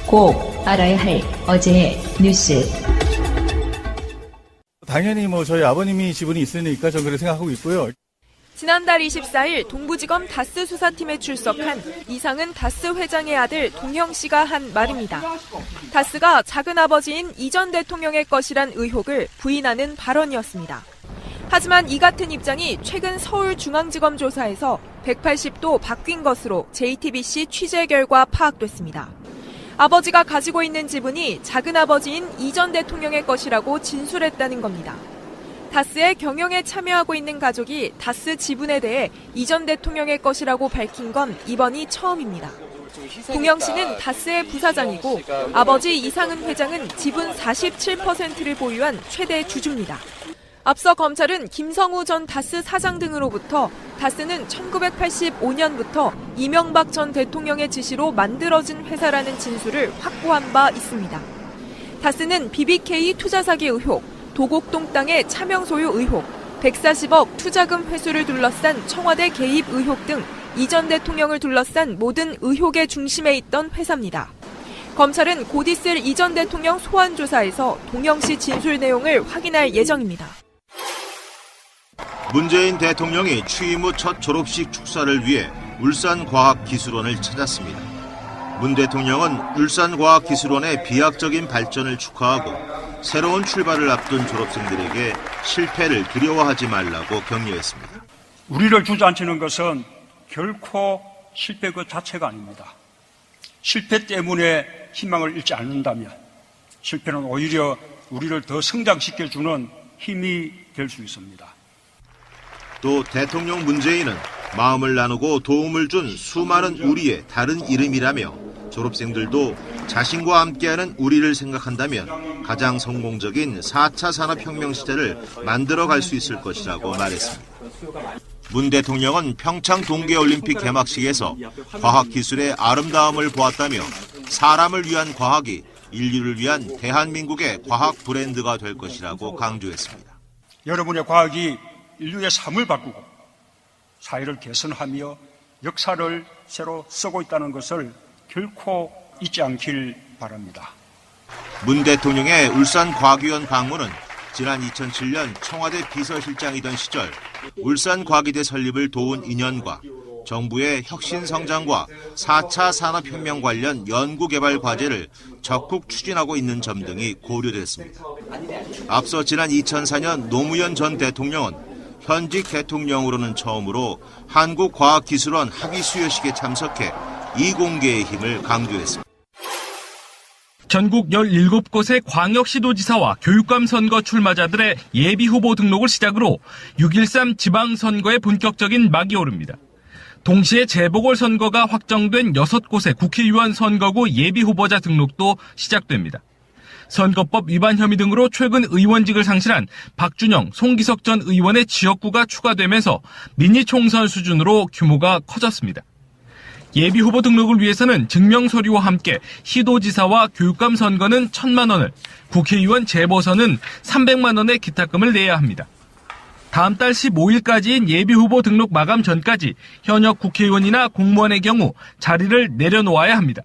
꼭 알아야 할 어제의 뉴스. 당연히 저희 아버님이 지분이 있으니까 저는 그렇게 생각하고 있고요. 지난달 24일 동부지검 다스 수사팀에 출석한 이상은 다스 회장의 아들 동형 씨가 한 말입니다. 다스가 작은아버지인 이 전 대통령의 것이란 의혹을 부인하는 발언이었습니다. 하지만 이 같은 입장이 최근 서울중앙지검 조사에서 180도 바뀐 것으로 JTBC 취재 결과 파악됐습니다. 아버지가 가지고 있는 지분이 작은아버지인 이 전 대통령의 것이라고 진술했다는 겁니다. 다스의 경영에 참여하고 있는 가족이 다스 지분에 대해 이 전 대통령의 것이라고 밝힌 건 이번이 처음입니다. 동영 씨는 다스의 부사장이고 아버지 이상은 회장은 지분 47%를 보유한 최대 주주입니다. 앞서 검찰은 김성우 전 다스 사장 등으로부터 다스는 1985년부터 이명박 전 대통령의 지시로 만들어진 회사라는 진술을 확보한 바 있습니다. 다스는 BBK 투자 사기 의혹, 도곡동 땅의 차명 소유 의혹, 140억 투자금 회수를 둘러싼 청와대 개입 의혹 등 이 전 대통령을 둘러싼 모든 의혹의 중심에 있던 회사입니다. 검찰은 곧 있을 이 전 대통령 소환 조사에서 동영 씨 진술 내용을 확인할 예정입니다. 문재인 대통령이 취임 후 첫 졸업식 축사를 위해 울산과학기술원을 찾았습니다. 문 대통령은 울산과학기술원의 비약적인 발전을 축하하고 새로운 출발을 앞둔 졸업생들에게 실패를 두려워하지 말라고 격려했습니다. 우리를 주저앉히는 것은 결코 실패 그 자체가 아닙니다. 실패 때문에 희망을 잃지 않는다면 실패는 오히려 우리를 더 성장시켜주는 힘이 될 수 있습니다. 또 대통령 문재인은 마음을 나누고 도움을 준 수많은 우리의 다른 이름이라며 졸업생들도 자신과 함께하는 우리를 생각한다면 가장 성공적인 4차 산업혁명 시대를 만들어갈 수 있을 것이라고 말했습니다. 문 대통령은 평창 동계올림픽 개막식에서 과학기술의 아름다움을 보았다며 사람을 위한 과학이 인류를 위한 대한민국의 과학 브랜드가 될 것이라고 강조했습니다. 여러분의 과학이 인류의 삶을 바꾸고 사회를 개선하며 역사를 새로 쓰고 있다는 것을 결코 잊지 않길 바랍니다. 문 대통령의 울산과학위원 방문은 지난 2007년 청와대 비서실장이던 시절 울산과기대 설립을 도운 인연과 정부의 혁신성장과 4차 산업혁명 관련 연구개발 과제를 적극 추진하고 있는 점 등이 고려됐습니다. 앞서 지난 2004년 노무현 전 대통령은 현직 대통령으로는 처음으로 한국과학기술원 학위 수여식에 참석해 이공계의 힘을 강조했습니다. 전국 17곳의 광역시도지사와 교육감 선거 출마자들의 예비후보 등록을 시작으로 6.13 지방선거에 본격적인 막이 오릅니다. 동시에 재보궐선거가 확정된 6곳의 국회의원 선거구 예비후보자 등록도 시작됩니다. 선거법 위반 혐의 등으로 최근 의원직을 상실한 박준영, 송기석 전 의원의 지역구가 추가되면서 미니 총선 수준으로 규모가 커졌습니다. 예비후보 등록을 위해서는 증명서류와 함께 시도지사와 교육감 선거는 1,000만 원을, 국회의원 재보선은 300만 원의 기타금을 내야 합니다. 다음 달 15일까지인 예비후보 등록 마감 전까지 현역 국회의원이나 공무원의 경우 자리를 내려놓아야 합니다.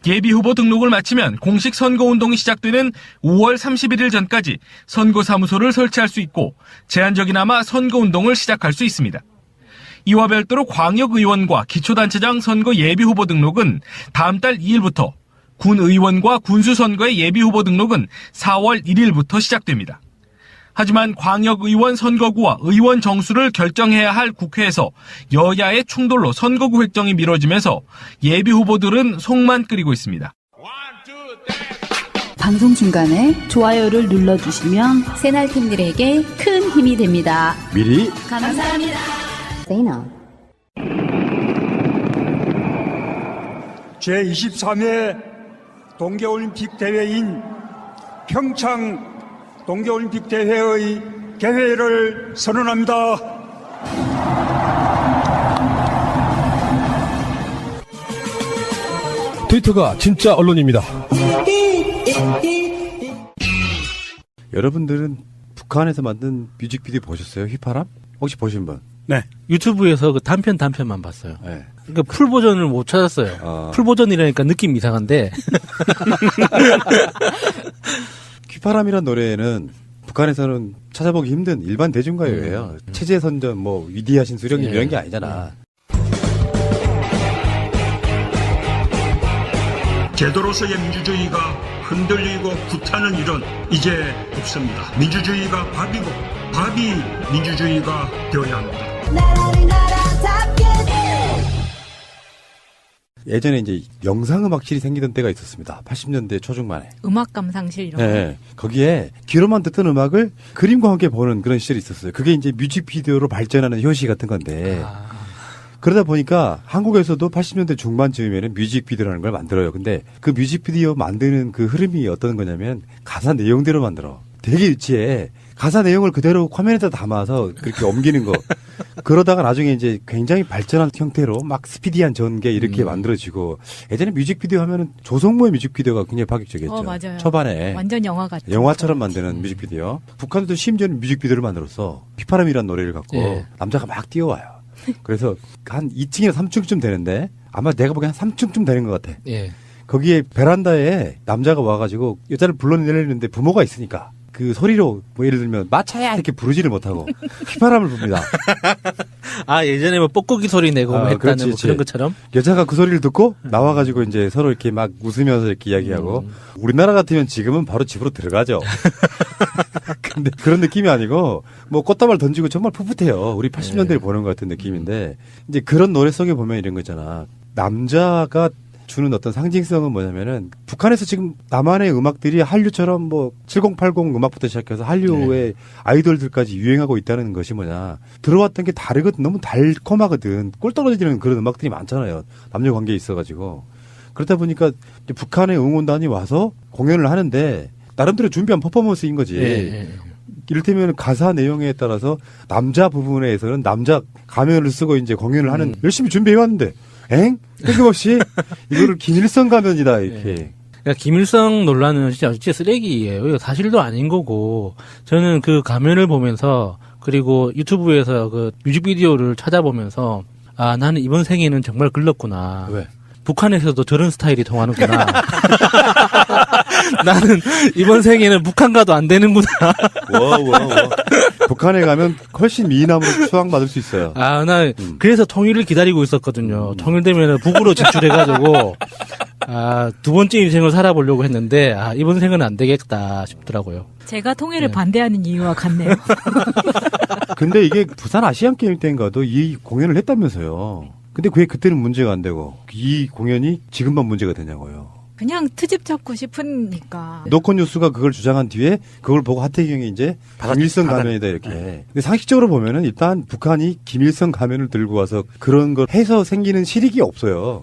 예비후보 등록을 마치면 공식 선거운동이 시작되는 5월 31일 전까지 선거사무소를 설치할 수 있고 제한적이나마 선거운동을 시작할 수 있습니다. 이와 별도로 광역의원과 기초단체장 선거 예비후보 등록은 다음 달 2일부터, 군의원과 군수선거의 예비후보 등록은 4월 1일부터 시작됩니다. 하지만 광역의원 선거구와 의원 정수를 결정해야 할 국회에서 여야의 충돌로 선거구 획정이 미뤄지면서 예비후보들은 속만 끓이고 있습니다. 방송 중간에 좋아요를 눌러주시면 새날팀들에게 큰 힘이 됩니다. 미리 감사합니다. 제23회 동계올림픽 대회인 평창 동계올림픽 대회의 개회를 선언합니다. 트위터가 진짜 언론입니다. 여러분들은 북한에서 만든 뮤직비디오 보셨어요? 휘파람? 혹시 보신 분? 네. 유튜브에서 그 단편만 봤어요. 네. 그러니까 풀 버전을 못 찾았어요. 풀 버전이라니까 느낌 이상한데. 휘파람이란 노래는 북한에서는 찾아보기 힘든 일반 대중가요예요. 체제 선전, 뭐 위대하신 수령님 이런 게 아니잖아. 제도로서의 민주주의가 흔들리고 구타는 일은 이제 없습니다. 민주주의가 밥이고 밥이 민주주의가 되어야 합니다. 예전에 이제 영상음악실이 생기던 때가 있었습니다. 80년대 초중반에. 음악 감상실 이런 거. 네. 거기에 귀로만 듣던 음악을 그림과 함께 보는 그런 시절이 있었어요. 그게 이제 뮤직비디오로 발전하는 효시 같은 건데. 그러다 보니까 한국에서도 80년대 중반쯤이면 뮤직비디오라는 걸 만들어요. 근데 그 뮤직비디오 만드는 그 흐름이 어떤 거냐면 가사 내용대로 만들어. 되게 유치해. 가사 내용을 그대로 화면에다 담아서 그렇게 옮기는 거. 그러다가 나중에 이제 굉장히 발전한 형태로 막 스피디한 전개 이렇게 만들어지고 예전에 뮤직비디오 하면은 조성모의 뮤직비디오가 굉장히 파격적이었죠. 맞아요. 초반에. 완전 영화 같죠. 영화처럼 만드는 뮤직비디오. 북한도 심지어는 뮤직비디오를 만들었어. 휘파람이라는 노래를 갖고 남자가 막 뛰어와요. 그래서 한 2층이나 3층쯤 되는데 아마 내가 보기엔 한 3층쯤 되는 것 같아. 거기에 베란다에 남자가 와가지고 여자를 불러내리는데 부모가 있으니까 그 소리로 뭐 예를 들면 마차야 이렇게 부르지를 못하고 휘파람을 붑니다. 아 예전에 뭐 뻐꾸기 소리 내고 뭐 했다는 그렇지, 뭐 그런 것처럼. 여자가 그 소리를 듣고 나와가지고 이제 서로 이렇게 막 웃으면서 이렇게 이야기하고 우리나라 같으면 지금은 바로 집으로 들어가죠. 근데 그런 느낌이 아니고 뭐 꽃다발 던지고 정말 풋풋해요. 우리 80년대를 보는 것 같은 느낌인데 이제 그런 노래 속에 보면 이런 거 있잖아. 남자가 주는 어떤 상징성은 뭐냐면은 북한에서 지금 남한의 음악들이 한류처럼 뭐 7080 음악부터 시작해서 한류의 아이돌들까지 유행하고 있다는 것이 뭐냐. 들어왔던 게 다르거든. 너무 달콤하거든. 꿀 떨어지는 그런 음악들이 많잖아요. 남녀 관계에 있어가지고. 그렇다 보니까 이제 북한의 응원단이 와서 공연을 하는데 나름대로 준비한 퍼포먼스인 거지. 이를테면 가사 내용에 따라서 남자 부분에서는 남자 가면을 쓰고 이제 공연을 하는 열심히 준비해왔는데 뜬금없이 이거를 김일성 가면이다 이렇게. 그러니까 김일성 논란은 진짜 쓰레기예요. 이거 사실도 아닌 거고 저는 그 가면을 보면서 그리고 유튜브에서 그 뮤직비디오를 찾아보면서 아 나는 이번 생에는 정말 글렀구나. 왜? 북한에서도 저런 스타일이 통하는구나. 나는 이번 생에는 북한과도 안 되는구나. 북한에 가면 훨씬 미인함으로 추앙받을 수 있어요. 아, 나 그래서 통일을 기다리고 있었거든요. 통일되면 북으로 진출해가지고 아, 두 번째 인생을 살아보려고 했는데 아, 이번 생은 안 되겠다 싶더라고요. 제가 통일을 반대하는 이유와 같네요. 근데 이게 부산 아시안 게임 때인가도 이 공연을 했다면서요. 근데 왜 그때는 문제가 안 되고 이 공연이 지금만 문제가 되냐고요. 그냥 트집 잡고 싶으니까. 노컷뉴스가 그걸 주장한 뒤에 그걸 보고 하태경이 이제 김일성 가면이다 이렇게. 근데 상식적으로 보면은 일단 북한이 김일성 가면을 들고 와서 그런 걸 해서 생기는 실익이 없어요.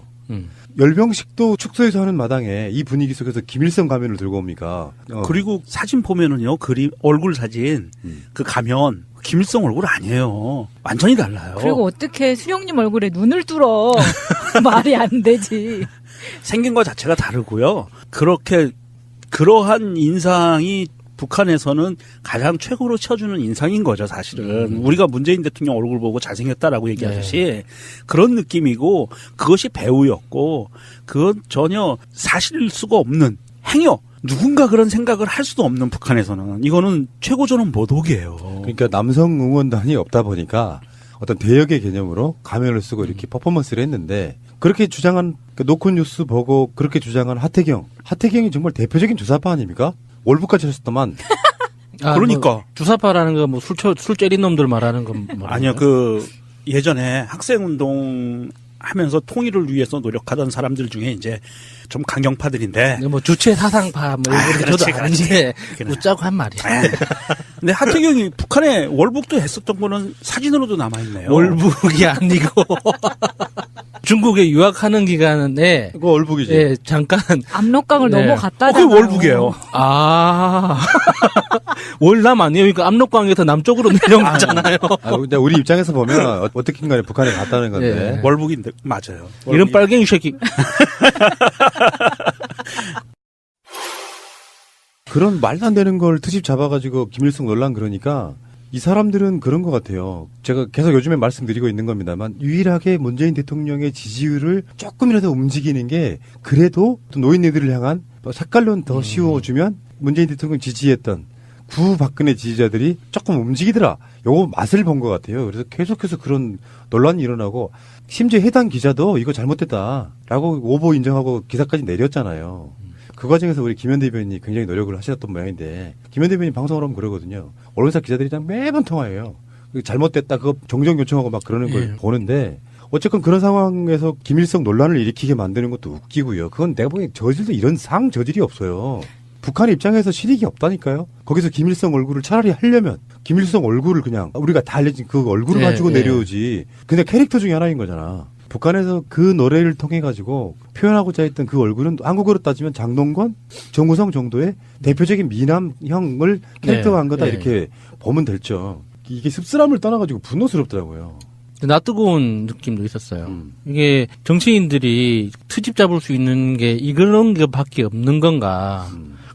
열병식도 축소해서 하는 마당에 이 분위기 속에서 김일성 가면을 들고 옵니까? 그리고 사진 보면은요, 얼굴 사진, 그 가면, 김일성 얼굴 아니에요. 완전히 달라요. 그리고 어떻게 수령님 얼굴에 눈을 뚫어. 말이 안 되지. 생긴 것 자체가 다르고요. 그러한 인상이 북한에서는 가장 최고로 쳐주는 인상인 거죠, 사실은. 우리가 문재인 대통령 얼굴 보고 잘생겼다라고 얘기하듯이 그런 느낌이고 그것이 배우였고 그건 전혀 사실일 수가 없는 행여 누군가 그런 생각을 할 수도 없는 북한에서는 이거는 최고조는 모독이에요. 그러니까 남성 응원단이 없다 보니까 어떤 대역의 개념으로 가면을 쓰고 이렇게 퍼포먼스를 했는데 그렇게 주장한 노컷뉴스 보고 그렇게 주장한 하태경이 정말 대표적인 주사파 아닙니까? 월북까지 했었더만. 아, 그러니까 뭐 주사파라는 거 뭐 술 째린 놈들 말하는 건 아니요. 예전에 학생운동 하면서 통일을 위해서 노력하던 사람들 중에 이제 좀 강경파들인데. 뭐 주체 사상파 뭐 이런 저도 아닌데 웃자고 한 말이야. 근데 하태경이 북한에 월북도 했었던 거는 사진으로도 남아있네요. 월북이 아니고. 중국에 유학하는 기간에. 그거 월북이지. 예, 잠깐. 압록강을 넘어갔다잖아요. 그게 월북이에요. 아. 월남 아니에요? 그러니까 압록강에서 남쪽으로 내려온 거잖아요. 근데 우리 입장에서 보면 어떻게 간에 북한에 갔다는 건데. 월북인데, 맞아요. 이런 빨갱이 새끼. 그런 말도 안 되는 걸 트집 잡아가지고 김일성 논란 그러니까 이 사람들은 그런 것 같아요. 제가 계속 요즘에 말씀드리고 있는 겁니다만 유일하게 문재인 대통령의 지지율을 조금이라도 움직이는 게 그래도 또 노인네들을 향한 색깔론 더 씌워주면 문재인 대통령 지지했던 구박근혜 지지자들이 조금 움직이더라. 요거 맛을 본 것 같아요. 그래서 계속해서 그런 논란이 일어나고 심지어 해당 기자도 이거 잘못됐다라고 오보 인정하고 기사까지 내렸잖아요. 그 과정에서 우리 김현 대변인이 굉장히 노력을 하셨던 모양인데 김현 대변인 방송을 하면 그러거든요. 언론사 기자들이랑 매번 통화해요. 잘못됐다 그거 정정 요청하고 막 그러는 걸 보는데 어쨌건 그런 상황에서 김일성 논란을 일으키게 만드는 것도 웃기고요. 그건 내가 보기엔 저질도 이런 저질이 없어요. 북한 입장에서 실익이 없다니까요. 거기서 김일성 얼굴을 차라리 하려면 김일성 얼굴을 그냥 우리가 다 알려진 그 얼굴을 가지고 내려오지. 그냥 캐릭터 중에 하나인 거잖아. 북한에서 그 노래를 통해 가지고 표현하고자 했던 그 얼굴은 한국어로 따지면 장동건, 정우성 정도의 대표적인 미남형을 캐릭터화한 거다 이렇게 보면 될죠. 이게 씁쓸함을 떠나가지고 분노스럽더라고요. 낯뜨거운 느낌도 있었어요. 이게 정치인들이 트집 잡을 수 있는 게 이런 것밖에 없는 건가.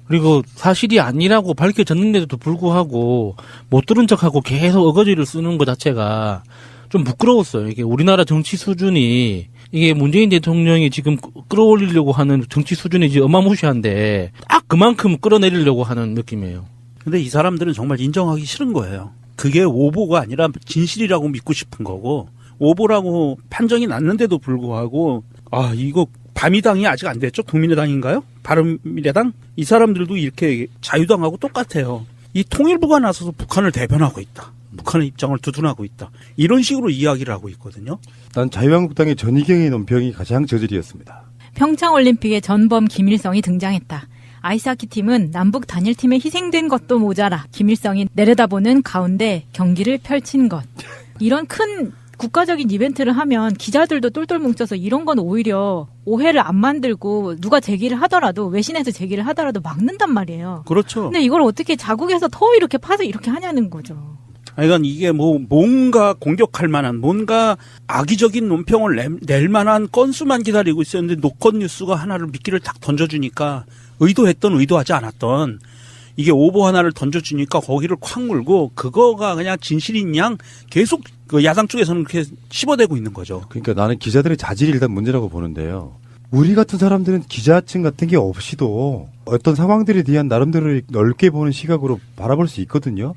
그리고 사실이 아니라고 밝혀졌는데도 불구하고 못 들은 척하고 계속 어거지를 쓰는 것 자체가 좀 부끄러웠어요. 이게 우리나라 정치 수준이 이게 문재인 대통령이 지금 끌어올리려고 하는 정치 수준이 지금 어마무시한데 딱 그만큼 끌어내리려고 하는 느낌이에요. 근데 이 사람들은 정말 인정하기 싫은 거예요. 그게 오보가 아니라 진실이라고 믿고 싶은 거고 오보라고 판정이 났는데도 불구하고 이거 바미당이 아직 안 됐죠? 국민의당인가요? 바른미래당? 이 사람들도 이렇게 자유당하고 똑같아요. 이 통일부가 나서서 북한을 대변하고 있다. 북한의 입장을 두둔하고 있다. 이런 식으로 이야기를 하고 있거든요. 난 자유한국당의 전희경의 논평이 가장 저질이었습니다. 평창올림픽에 전범 김일성이 등장했다. 아이스하키 팀은 남북 단일팀에 희생된 것도 모자라 김일성이 내려다보는 가운데 경기를 펼친 것. 이런 큰 국가적인 이벤트를 하면 기자들도 똘똘 뭉쳐서 이런 건 오히려 오해를 안 만들고 누가 제기를 하더라도 외신에서 제기를 하더라도 막는단 말이에요. 그렇죠. 근데 이걸 어떻게 자국에서 더 이렇게 파서 이렇게 하냐는 거죠. 그러니까 이게 뭔가 공격할 만한 뭔가 악의적인 논평을 낼 만한 건수만 기다리고 있었는데 노컷 뉴스가 하나를 미끼를 탁 던져주니까 의도했던 의도하지 않았던 이게 오보 하나를 던져주니까 거기를 콱 물고 그거가 그냥 진실인 양 계속 그 야당 쪽에서는 그렇게 씹어대고 있는 거죠. 그러니까 나는 기자들의 자질이 일단 문제라고 보는데요. 우리 같은 사람들은 기자층 같은 게 없이도 어떤 상황들에 대한 나름대로 넓게 보는 시각으로 바라볼 수 있거든요.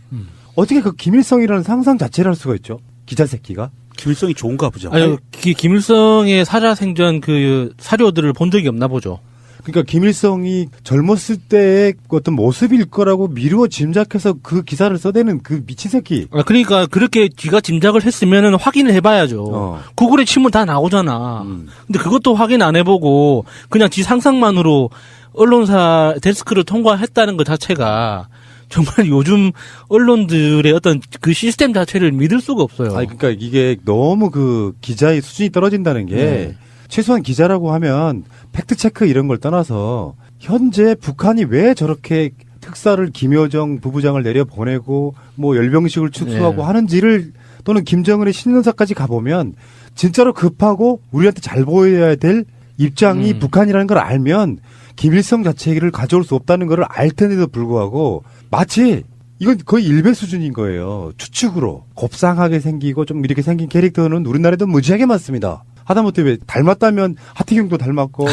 어떻게 그 김일성이라는 상상 자체를 할 수가 있죠? 기자 새끼가? 김일성이 좋은가 보죠. 아니, 김일성의 살아생전 그 사료들을 본 적이 없나 보죠. 그러니까 김일성이 젊었을 때의 어떤 모습일 거라고 미루어 짐작해서 그 기사를 써대는 그 미친 새끼. 그러니까 그렇게 지가 짐작을 했으면은 확인을 해봐야죠. 구글에 치면 다 나오잖아. 근데 그것도 확인 안 해보고 그냥 지 상상만으로 언론사 데스크를 통과했다는 것 자체가 정말 요즘 언론들의 어떤 그 시스템 자체를 믿을 수가 없어요. 아니, 그러니까 이게 너무 그 기자의 수준이 떨어진다는 게 최소한 기자라고 하면 팩트체크 이런 걸 떠나서 현재 북한이 왜 저렇게 특사를 김여정 부부장을 내려보내고 뭐 열병식을 축소하고 하는지를 또는 김정은의 신년사까지 가보면 진짜로 급하고 우리한테 잘 보여야 될 입장이 북한이라는 걸 알면 김일성 자체를 가져올 수 없다는 걸 알 텐데도 불구하고 마치 이건 거의 일배 수준인 거예요. 추측으로 곱상하게 생기고 좀 이렇게 생긴 캐릭터는 우리나라에도 무지하게 많습니다. 하다못해 왜 닮았다면 하태경도 닮았고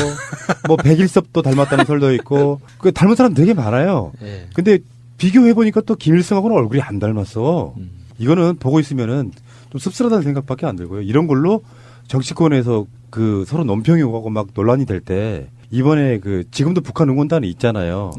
뭐 백일섭도 닮았다는 설도 있고 그 닮은 사람 되게 많아요. 근데 비교해 보니까 또 김일성하고는 얼굴이 안 닮았어. 이거는 보고 있으면은 좀 씁쓸하다는 생각밖에 안 들고요. 이런 걸로 정치권에서 그 서로 논평이 오가고 막 논란이 될 때 이번에 그 지금도 북한 응원단이 있잖아요.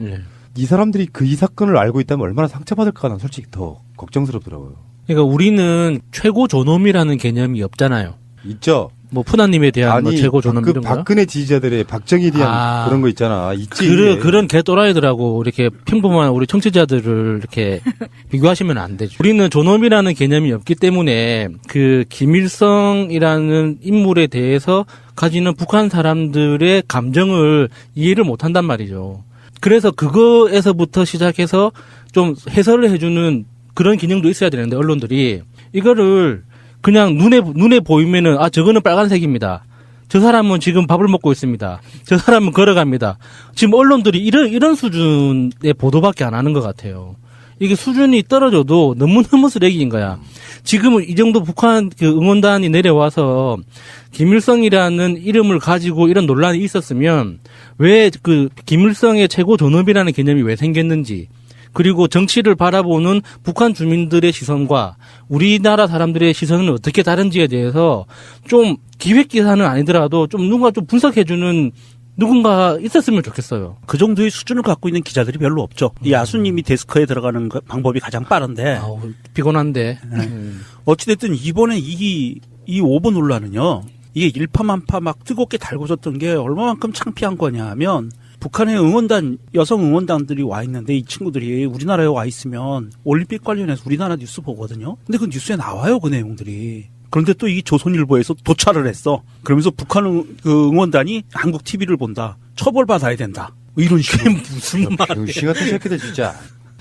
이 사람들이 이 사건을 알고 있다면 얼마나 상처받을까 난 솔직히 더 걱정스럽더라고요. 그러니까 우리는 최고 존엄이라는 개념이 없잖아요. 있죠. 뭐 푸나님에 대한 뭐 최고 존엄 이런 거. 박근혜 지지자들의 박정희에 대한 그런 거 있잖아. 있지. 그런 개또라이들하고 이렇게 평범한 우리 청취자들을 이렇게 비교하시면 안 되죠. 우리는 존엄이라는 개념이 없기 때문에 그 김일성이라는 인물에 대해서 가지는 북한 사람들의 감정을 이해를 못 한단 말이죠. 그래서 그거에서부터 시작해서 좀 해설을 해주는 그런 기능도 있어야 되는데 언론들이 이거를 그냥 눈에 보이면은 저거는 빨간색입니다. 저 사람은 지금 밥을 먹고 있습니다. 저 사람은 걸어갑니다. 지금 언론들이 이런 수준의 보도밖에 안 하는 것 같아요. 이게 수준이 떨어져도 너무너무 쓰레기인 거야. 지금은 이 정도 북한 그 응원단이 내려와서 김일성이라는 이름을 가지고 이런 논란이 있었으면 왜 그 김일성의 최고 존엄이라는 개념이 왜 생겼는지, 그리고 정치를 바라보는 북한 주민들의 시선과 우리나라 사람들의 시선은 어떻게 다른지에 대해서 좀 기획기사는 아니더라도 좀 누군가 좀 분석해주는 누군가 있었으면 좋겠어요. 그 정도의 수준을 갖고 있는 기자들이 별로 없죠. 이 야수님이 데스크에 들어가는 방법이 가장 빠른데. 피곤한데. 어찌됐든 이번에 이 오보 논란은요. 이게 일파만파 막 뜨겁게 달궈졌던 게 얼마만큼 창피한 거냐 하면 북한의 응원단, 여성 응원단들이 와 있는데 이 친구들이 우리나라에 와 있으면 올림픽 관련해서 우리나라 뉴스 보거든요. 근데 그 뉴스에 나와요, 그 내용들이. 그런데 또 이 조선일보에서 도찰을 했어. 그러면서 북한 그 응원단이 한국 TV를 본다. 처벌받아야 된다. 이런 식으로. 무슨 말이야. 병신 같은 새끼들 진짜.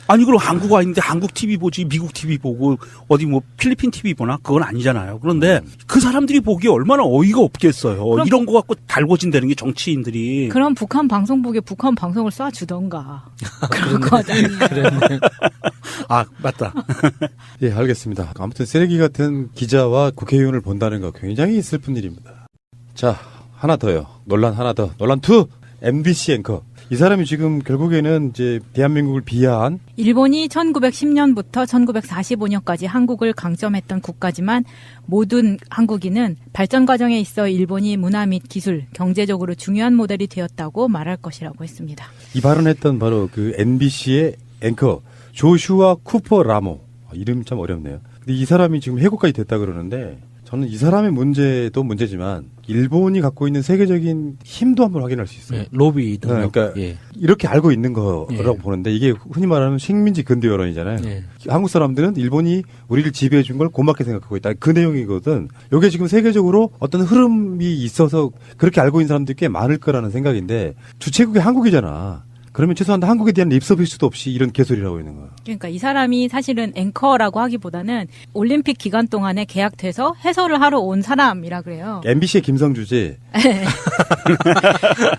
아니 그럼 한국 와 있는데 한국 TV 보지 미국 TV 보고 어디 뭐 필리핀 TV 보나? 그건 아니잖아요. 그런데 그 사람들이 보기에 얼마나 어이가 없겠어요. 이런 거 갖고 달궈진다는 게 정치인들이. 그럼 북한 방송국에 북한 방송을 쏴주던가. 그런 거잖아요. 아 맞다. 예, 알겠습니다. 아무튼 쓰레기 같은 기자와 국회의원을 본다는 거 굉장히 슬픈 일입니다. 자, 하나 더요. 논란 하나 더. 논란 2. MBC 앵커. 이 사람이 지금 결국에는 이제 대한민국을 비하한 일본이 1910년부터 1945년까지 한국을 강점했던 국가지만 모든 한국인은 발전 과정에 있어 일본이 문화 및 기술, 경제적으로 중요한 모델이 되었다고 말할 것이라고 했습니다. 이 발언했던 바로 그 MBC의 앵커 조슈아 쿠퍼 라모. 이름 참 어렵네요. 근데 이 사람이 지금 해고까지 됐다 그러는데 저는 이 사람의 문제도 문제지만 일본이 갖고 있는 세계적인 힘도 한번 확인할 수 있어요. 네, 로비 등. 그러니까 이렇게 알고 있는 거라고 보는데 이게 흔히 말하는 식민지 근대 여론이잖아요. 한국 사람들은 일본이 우리를 지배해 준 걸 고맙게 생각하고 있다. 그 내용이거든. 이게 지금 세계적으로 어떤 흐름이 있어서 그렇게 알고 있는 사람들이 꽤 많을 거라는 생각인데 주체국이 한국이잖아. 그러면 최소한 한국에 대한 립서비스도 없이 이런 개소리를 하고 있는 거야. 그러니까 이 사람이 사실은 앵커라고 하기보다는 올림픽 기간 동안에 계약돼서 해설을 하러 온 사람이라 그래요. MBC의 김성주지.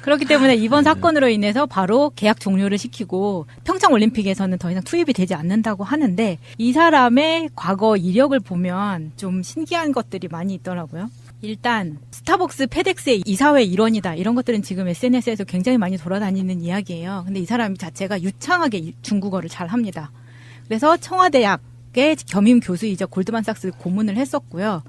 그렇기 때문에 이번 사건으로 인해서 바로 계약 종료를 시키고 평창 올림픽에서는 더 이상 투입이 되지 않는다고 하는데 이 사람의 과거 이력을 보면 좀 신기한 것들이 많이 있더라고요. 일단 스타벅스, 페덱스의 이사회 일원이다. 이런 것들은 지금 SNS에서 굉장히 많이 돌아다니는 이야기예요. 근데 이 사람 자체가 유창하게 중국어를 잘 합니다. 그래서 청와대학의 겸임 교수이자 골드만삭스 고문을 했었고요.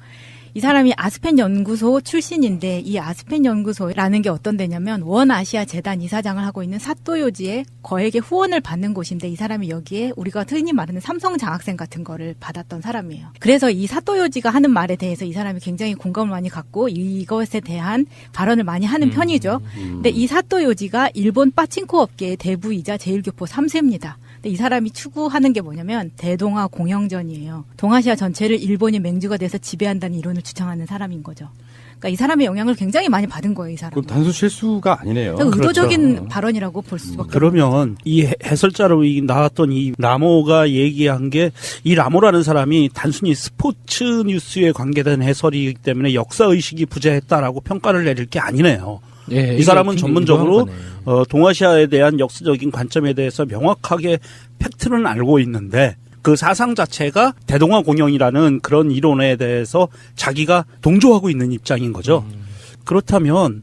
이 사람이 아스펜 연구소 출신인데 이 아스펜 연구소라는 게 어떤 데냐면 원아시아 재단 이사장을 하고 있는 사또 요지의 거액의 후원을 받는 곳인데 이 사람이 여기에 우리가 흔히 말하는 삼성 장학생 같은 거를 받았던 사람이에요. 그래서 이 사또 요지가 하는 말에 대해서 이 사람이 굉장히 공감을 많이 갖고 이것에 대한 발언을 많이 하는 편이죠. 근데 이 사또 요지가 일본 빠칭코 업계의 대부이자 제일교포 3세입니다. 근데 이 사람이 추구하는 게 뭐냐면 대동아 공영전이에요. 동아시아 전체를 일본이 맹주가 돼서 지배한다는 이론을 주장하는 사람인 거죠. 그러니까 이 사람의 영향을 굉장히 많이 받은 거예요, 이 사람. 그럼 단순 실수가 아니네요. 의도적인 그렇죠. 발언이라고 볼 수밖에 없어요. 그러면 이 해설자로 나왔던 이 라모가 얘기한 게 이 라모라는 사람이 단순히 스포츠 뉴스에 관계된 해설이기 때문에 역사의식이 부재했다라고 평가를 내릴 게 아니네요. 예, 이 사람은 전문적으로 동아시아에 대한 역사적인 관점에 대해서 명확하게 팩트는 알고 있는데 그 사상 자체가 대동아 공영이라는 그런 이론에 대해서 자기가 동조하고 있는 입장인 거죠. 그렇다면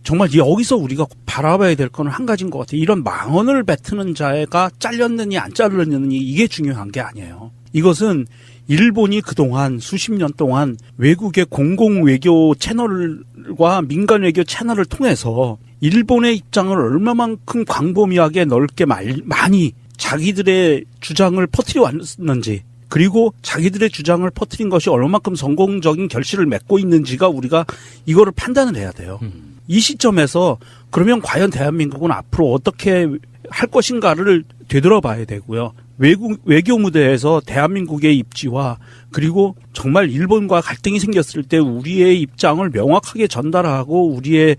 정말 여기서 우리가 바라봐야 될 건 한 가지인 것 같아요. 이런 망언을 뱉는 자가 잘렸느니 안 잘렸느니 이게 중요한 게 아니에요. 이것은 일본이 그동안 수십 년 동안 외국의 공공 외교 채널과 민간 외교 채널을 통해서 일본의 입장을 얼마만큼 광범위하게 넓게 많이 자기들의 주장을 퍼뜨려 왔는지, 그리고 자기들의 주장을 퍼뜨린 것이 얼마만큼 성공적인 결실을 맺고 있는지가 우리가 이거를 판단을 해야 돼요. 이 시점에서 그러면 과연 대한민국은 앞으로 어떻게 할 것인가를 되돌아봐야 되고요. 외교 무대에서 대한민국의 입지와 그리고 정말 일본과 갈등이 생겼을 때 우리의 입장을 명확하게 전달하고 우리의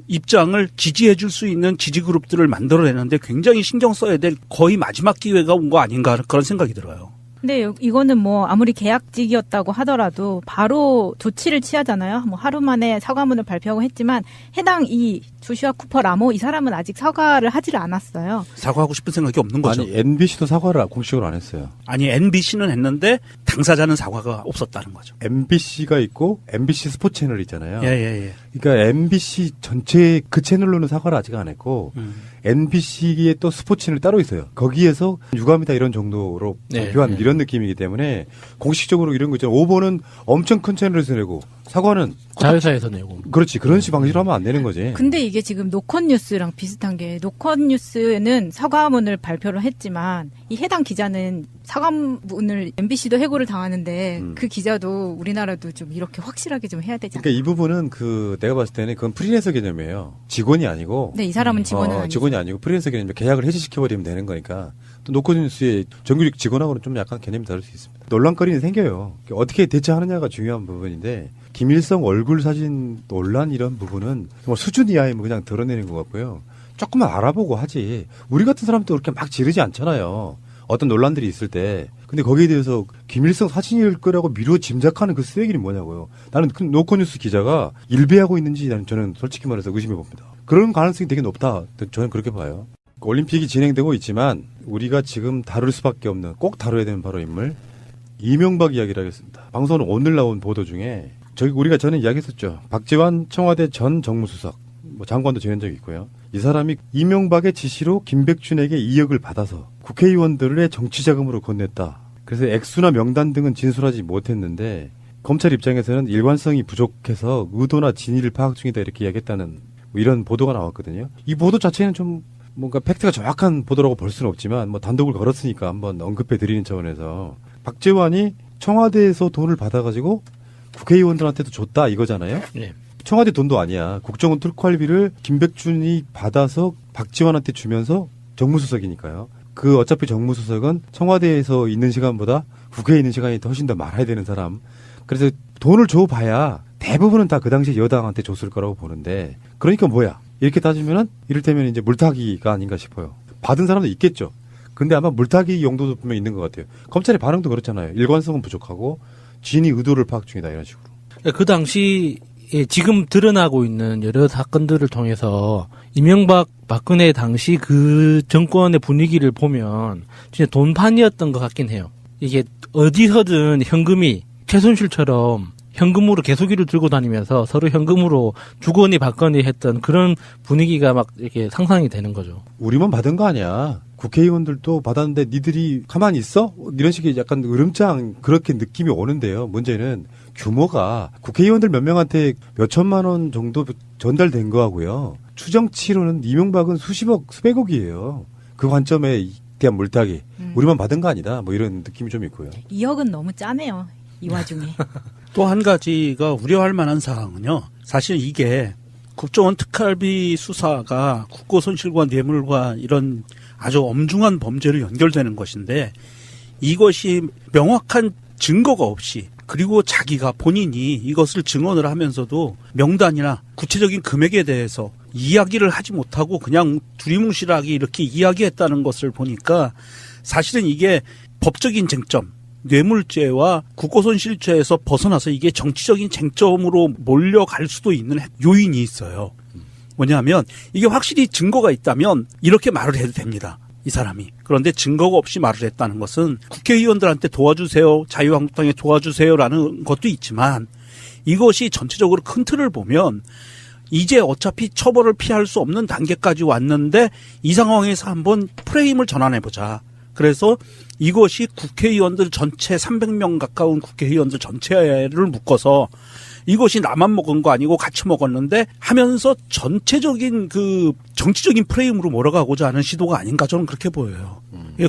입장을 지지해 줄 수 있는 지지 그룹들을 만들어내는데 굉장히 신경 써야 될 거의 마지막 기회가 온 거 아닌가 그런 생각이 들어요. 근데 이거는 뭐 아무리 계약직이었다고 하더라도 바로 조치를 취하잖아요. 뭐 하루 만에 사과문을 발표하고 했지만 해당 이 조슈아 쿠퍼 라모 이 사람은 아직 사과를 하지를 않았어요. 사과하고 싶은 생각이 없는 거죠. 아니 MBC도 사과를 공식으로 안 했어요. 아니 MBC는 했는데 당사자는 사과가 없었다는 거죠. MBC가 있고 MBC 스포츠 채널 있잖아요. 예. 그러니까 MBC 전체 그 채널로는 사과를 아직 안 했고 MBC에 또 스포츠 채널이 따로 있어요. 거기에서 유감이다 이런 정도로 발표한 이런 느낌이기 때문에 공식적으로 이런 거 있잖아요. 오버는 엄청 큰 채널에서 내고 사과는 자회사에서 내고. 그렇지. 그런 식 방식으로 하면 안 되는 거지. 근데 이게 지금 노컷뉴스랑 비슷한 게 노컷뉴스는 사과문을 발표를 했지만 이 해당 기자는 사과문을 MBC도 해고를 당하는데 그 기자도 우리나라도 좀 이렇게 확실하게 좀 해야 되지 않나. 그러니까 이 부분은 내가 봤을 때는 그건 프리랜서 개념이에요. 직원이 아니고. 네, 이 사람은 직원은 아니고. 직원이 아니고 프리랜서 개념 계약을 해지시켜버리면 되는 거니까. 또 노컷뉴스의 정규직 직원하고는 좀 약간 개념이 다를 수 있습니다. 논란거리는 생겨요. 어떻게 대처하느냐가 중요한 부분인데 김일성 얼굴 사진 논란 이런 부분은 정말 수준 이하에 그냥 드러내는 것 같고요. 조금만 알아보고 하지. 우리 같은 사람도 그렇게 막 지르지 않잖아요. 어떤 논란들이 있을 때. 근데 거기에 대해서 김일성 사진일 거라고 미루어 짐작하는 그 쓰레기는 뭐냐고요. 나는 그 노컷뉴스 기자가 일배하고 있는지 저는 솔직히 말해서 의심해 봅니다. 그런 가능성이 되게 높다. 저는 그렇게 봐요. 올림픽이 진행되고 있지만 우리가 지금 다룰 수밖에 없는 꼭 다뤄야 되는 바로 인물 이명박 이야기를 하겠습니다. 방송은 오늘 나온 보도 중에 우리가 전에 이야기했었죠. 박지원 청와대 전 정무수석 장관도 지낸 적이 있고요. 이 사람이 이명박의 지시로 김백준에게 2억을 받아서 국회의원들의 정치자금으로 건넸다. 그래서 액수나 명단 등은 진술하지 못했는데 검찰 입장에서는 일관성이 부족해서 의도나 진위를 파악 중이다 이렇게 이야기했다는 이런 보도가 나왔거든요. 이 보도 자체는 좀 뭔가 팩트가 정확한 보도라고 볼 수는 없지만 단독을 걸었으니까 한번 언급해 드리는 차원에서 박재환이 청와대에서 돈을 받아가지고 국회의원들한테도 줬다 이거잖아요. 네. 청와대 돈도 아니야. 국정원 특활비를 김백준이 받아서 박지원한테 주면서 정무수석이니까요. 어차피 정무수석은 청와대에서 있는 시간보다 국회에 있는 시간이 훨씬 더 많아야 되는 사람. 그래서 돈을 줘봐야 대부분은 다 그 당시에 여당한테 줬을 거라고 보는데 그러니까 뭐야? 이렇게 따지면은 이를테면 이제 물타기가 아닌가 싶어요. 받은 사람도 있겠죠. 근데 아마 물타기 용도도 분명히 있는 것 같아요. 검찰의 반응도 그렇잖아요. 일관성은 부족하고 진위 의도를 파악 중이다 이런 식으로. 그 당시 지금 드러나고 있는 여러 사건들을 통해서 이명박 박근혜 당시 그 정권의 분위기를 보면 진짜 돈판이었던 것 같긴 해요. 이게 어디서든 현금이 최순실처럼 현금으로 개소기를 들고 다니면서 서로 현금으로 주거니 받거니 했던 그런 분위기가 막 이렇게 상상이 되는 거죠. 우리만 받은 거 아니야. 국회의원들도 받았는데 니들이 가만히 있어? 이런 식의 약간 으름장 그렇게 느낌이 오는데요. 문제는 규모가 국회의원들 몇 명한테 몇 천만 원 정도 전달된 거하고요. 추정치로는 이명박은 수십억, 수백억이에요. 그 관점에 대한 물타기. 우리만 받은 거 아니다. 이런 느낌이 좀 있고요. 2억은 너무 짜네요. 이 와중에. 또 한 가지가 우려할 만한 사항은요. 사실 이게 국정원 특활비 수사가 국고손실과 뇌물과 이런 아주 엄중한 범죄로 연결되는 것인데 이것이 명확한 증거가 없이 그리고 자기가 본인이 이것을 증언을 하면서도 명단이나 구체적인 금액에 대해서 이야기를 하지 못하고 그냥 두리뭉실하게 이렇게 이야기했다는 것을 보니까 사실은 이게 법적인 쟁점 뇌물죄와 국고손실죄에서 벗어나서 이게 정치적인 쟁점으로 몰려갈 수도 있는 요인이 있어요. 뭐냐면 이게 확실히 증거가 있다면 이렇게 말을 해도 됩니다. 이 사람이. 그런데 증거가 없이 말을 했다는 것은 국회의원들한테 도와주세요. 자유한국당에 도와주세요라는 것도 있지만 이것이 전체적으로 큰 틀을 보면 이제 어차피 처벌을 피할 수 없는 단계까지 왔는데 이 상황에서 한번 프레임을 전환해보자. 그래서 이것이 국회의원들 전체 300명 가까운 국회의원들 전체를 묶어서 이것이 나만 먹은 거 아니고 같이 먹었는데 하면서 전체적인 그 정치적인 프레임으로 몰아가고자 하는 시도가 아닌가 저는 그렇게 보여요.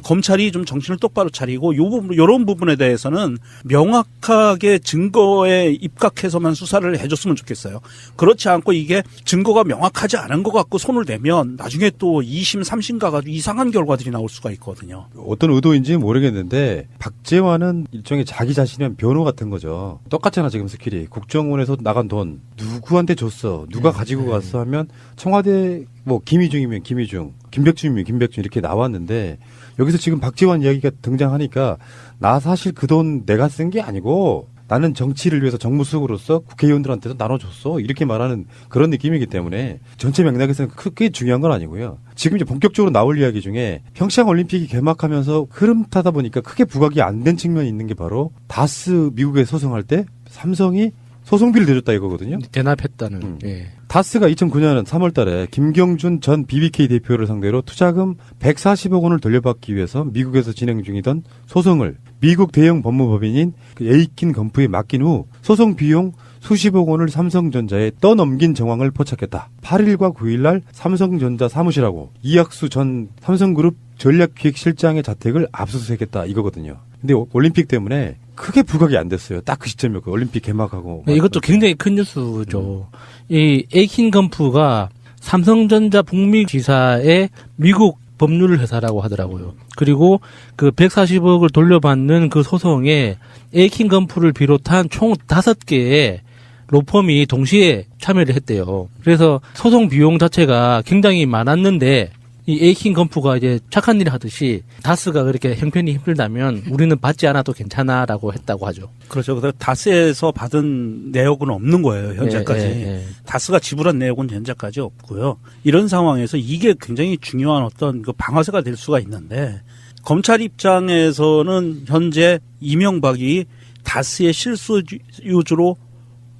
검찰이 좀 정신을 똑바로 차리고 이런 부분에 대해서는 명확하게 증거에 입각해서만 수사를 해줬으면 좋겠어요. 그렇지 않고 이게 증거가 명확하지 않은 것 같고 손을 대면 나중에 또 2심, 3심 가가지고 이상한 결과들이 나올 수가 있거든요. 어떤 의도인지는 모르겠는데 박재환은 일종의 자기 자신의 변호 같은 거죠. 똑같잖아 지금 스킬이. 국정원에서 나간 돈 누구한테 줬어? 누가 가지고 갔어? 하면 청와대 김희중이면 김희중, 김백준이면 김백준 이렇게 나왔는데 여기서 지금 박지원 이야기가 등장하니까 나 사실 그 돈 내가 쓴 게 아니고 나는 정치를 위해서 정무수석으로서 국회의원들한테도 나눠줬어. 이렇게 말하는 그런 느낌이기 때문에 전체 맥락에서는 크게 중요한 건 아니고요. 지금 이제 본격적으로 나올 이야기 중에 평창 올림픽이 개막하면서 흐름 타다 보니까 크게 부각이 안 된 측면이 있는 게 바로 다스 미국에 소송할 때 삼성이 소송비를 내줬다 이거거든요. 대납했다는. 예. 다스가 2009년 3월 달에 김경준 전 BBK 대표를 상대로 투자금 140억 원을 돌려받기 위해서 미국에서 진행 중이던 소송을 미국 대형 법무법인인 에이킨 건프에 맡긴 후 소송 비용 수십억 원을 삼성전자에 떠넘긴 정황을 포착했다. 8일과 9일 날 삼성전자 사무실하고 이학수 전 삼성그룹 전략기획실장의 자택을 압수수색했다 이거거든요. 근데 올림픽 때문에 크게 부각이 안 됐어요. 딱 그 시점이었고 올림픽 개막하고. 네, 이것도 굉장히 큰 뉴스죠. 이 에이킨 건프가 삼성전자 북미 지사의 미국 법률 회사라고 하더라고요. 그리고 그 140억을 돌려받는 그 소송에 에이킨 건프를 비롯한 총 5개의 로펌이 동시에 참여를 했대요. 그래서 소송 비용 자체가 굉장히 많았는데 이 에이킨 건프가 이제 착한 일 하듯이 다스가 그렇게 형편이 힘들다면 우리는 받지 않아도 괜찮아라고 했다고 하죠. 그렇죠. 그래서 다스에서 받은 내역은 없는 거예요. 현재까지. 다스가 지불한 내역은 현재까지 없고요. 이런 상황에서 이게 굉장히 중요한 어떤 그 방아쇠가 될 수가 있는데 검찰 입장에서는 현재 이명박이 다스의 실소유주로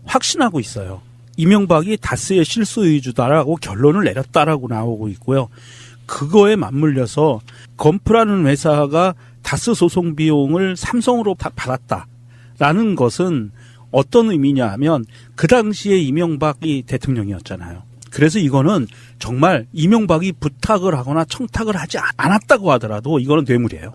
확신하고 있어요. 이명박이 다스의 실소유주다라고 결론을 내렸다라고 나오고 있고요. 그거에 맞물려서 건프라는 회사가 다스 소송 비용을 삼성으로 받았다라는 것은 어떤 의미냐 하면 그 당시에 이명박이 대통령이었잖아요. 그래서 이거는 정말 이명박이 부탁을 하거나 청탁을 하지 않았다고 하더라도 이거는 뇌물이에요.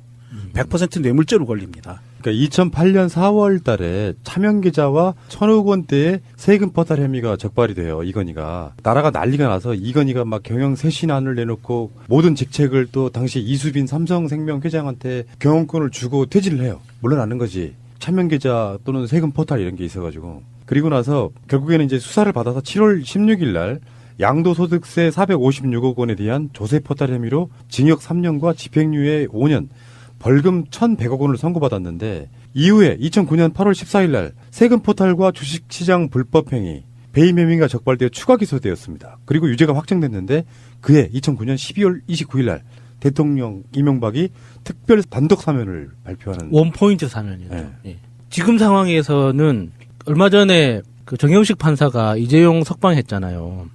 100% 뇌물죄로 걸립니다. 그러니까 2008년 4월 달에 차명 계좌와 1,000억 원대의 세금 포탈 혐의가 적발이 돼요. 이건희가. 나라가 난리가 나서 이건희가 막 경영 쇄신안을 내놓고 모든 직책을 또 당시 이수빈 삼성생명 회장한테 경영권을 주고 퇴진을 해요. 물러나는 거지. 차명 계좌 또는 세금 포탈 이런 게 있어가지고. 그리고 나서 결국에는 이제 수사를 받아서 7월 16일 날 양도소득세 456억 원에 대한 조세 포탈 혐의로 징역 3년과 집행유예 5년, 벌금 1,100억 원을 선고받았는데 이후에 2009년 8월 14일 날 세금 포탈과 주식시장 불법행위, 배임 혐의가 적발되어 추가 기소되었습니다. 그리고 유죄가 확정됐는데 그해 2009년 12월 29일 날 대통령 이명박이 특별 단독 사면을 발표하는 원포인트 사면이죠. 네. 예. 지금 상황에서는 얼마 전에 그 정영식 판사가 이재용 석방했잖아요.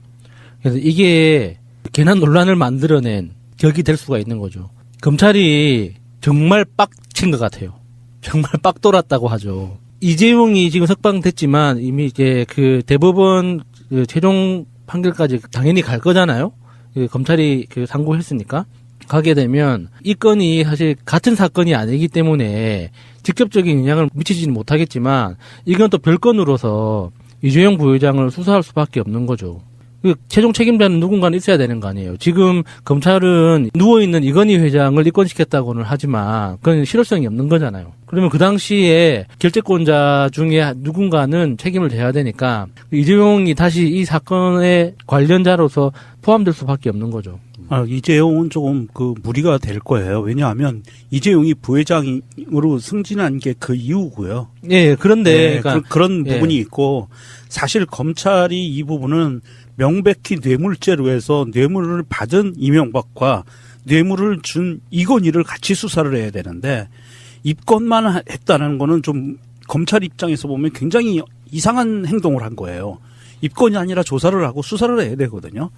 그래서 이게 괜한 논란을 만들어낸 격이 될 수가 있는 거죠. 검찰이 정말 빡친 것 같아요. 정말 빡 돌았다고 하죠. 이재용이 지금 석방됐지만 이미 이제 그 대법원 그 최종 판결까지 당연히 갈 거잖아요. 그 검찰이 그 상고했으니까 가게 되면 이 건이 사실 같은 사건이 아니기 때문에 직접적인 영향을 미치지는 못하겠지만 이건 또 별건으로서 이재용 부회장을 수사할 수밖에 없는 거죠. 그 최종 책임자는 누군가는 있어야 되는 거 아니에요. 지금 검찰은 누워있는 이건희 회장을 입건시켰다고는 하지만 그건 실효성이 없는 거잖아요. 그러면 그 당시에 결재권자 중에 누군가는 책임을 져야 되니까 이재용이 다시 이 사건의 관련자로서 포함될 수밖에 없는 거죠. 이재용은 조금 그 무리가 될 거예요. 왜냐하면 이재용이 부회장으로 승진한 게 그 이유고요. 예, 그런데 네, 그러니까, 그런 부분이 있고 사실 검찰이 이 부분은 명백히 뇌물죄로 해서 뇌물을 받은 이명박과 뇌물을 준 이건희를 같이 수사를 해야 되는데 입건만 했다는 거는 좀 검찰 입장에서 보면 굉장히 이상한 행동을 한 거예요. 입건이 아니라 조사를 하고 수사를 해야 되거든요.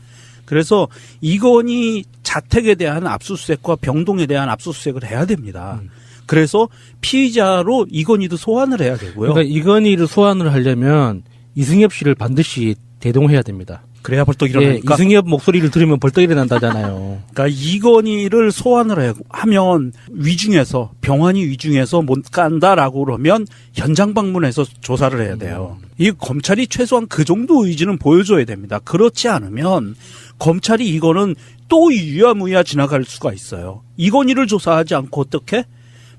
그래서 이건희 자택에 대한 압수수색과 병동에 대한 압수수색을 해야 됩니다. 그래서 피의자로 이건희도 소환을 해야 되고요. 그러니까 이건희를 소환을 하려면 이승엽 씨를 반드시 대동해야 됩니다. 그래야 벌떡 일어나니까. 예, 이승엽 목소리를 들으면 벌떡 일어난다잖아요. 그러니까 이건희를 소환을 하면 위중해서 병환이 위중해서 못 간다라고 그러면 현장 방문해서 조사를 해야 돼요. 이 검찰이 최소한 그 정도 의지는 보여줘야 됩니다. 그렇지 않으면 검찰이 이거는 또 유야무야 지나갈 수가 있어요. 이건희를 조사하지 않고 어떻게?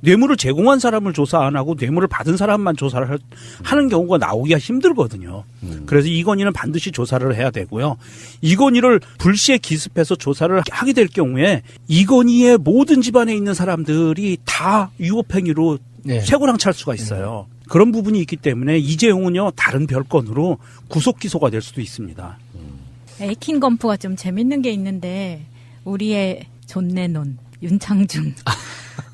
뇌물을 제공한 사람을 조사 안 하고 뇌물을 받은 사람만 조사를 하는 경우가 나오기가 힘들거든요. 그래서 이건희는 반드시 조사를 해야 되고요. 이건희를 불시에 기습해서 조사를 하게 될 경우에 이건희의 모든 집안에 있는 사람들이 다 유업행위로 쇠고랑 찰 수가 있어요. 그런 부분이 있기 때문에 이재용은요 다른 별건으로 구속 기소가 될 수도 있습니다. 에이킨 검프가 좀 재밌는 게 있는데 우리의 존 레논, 윤창중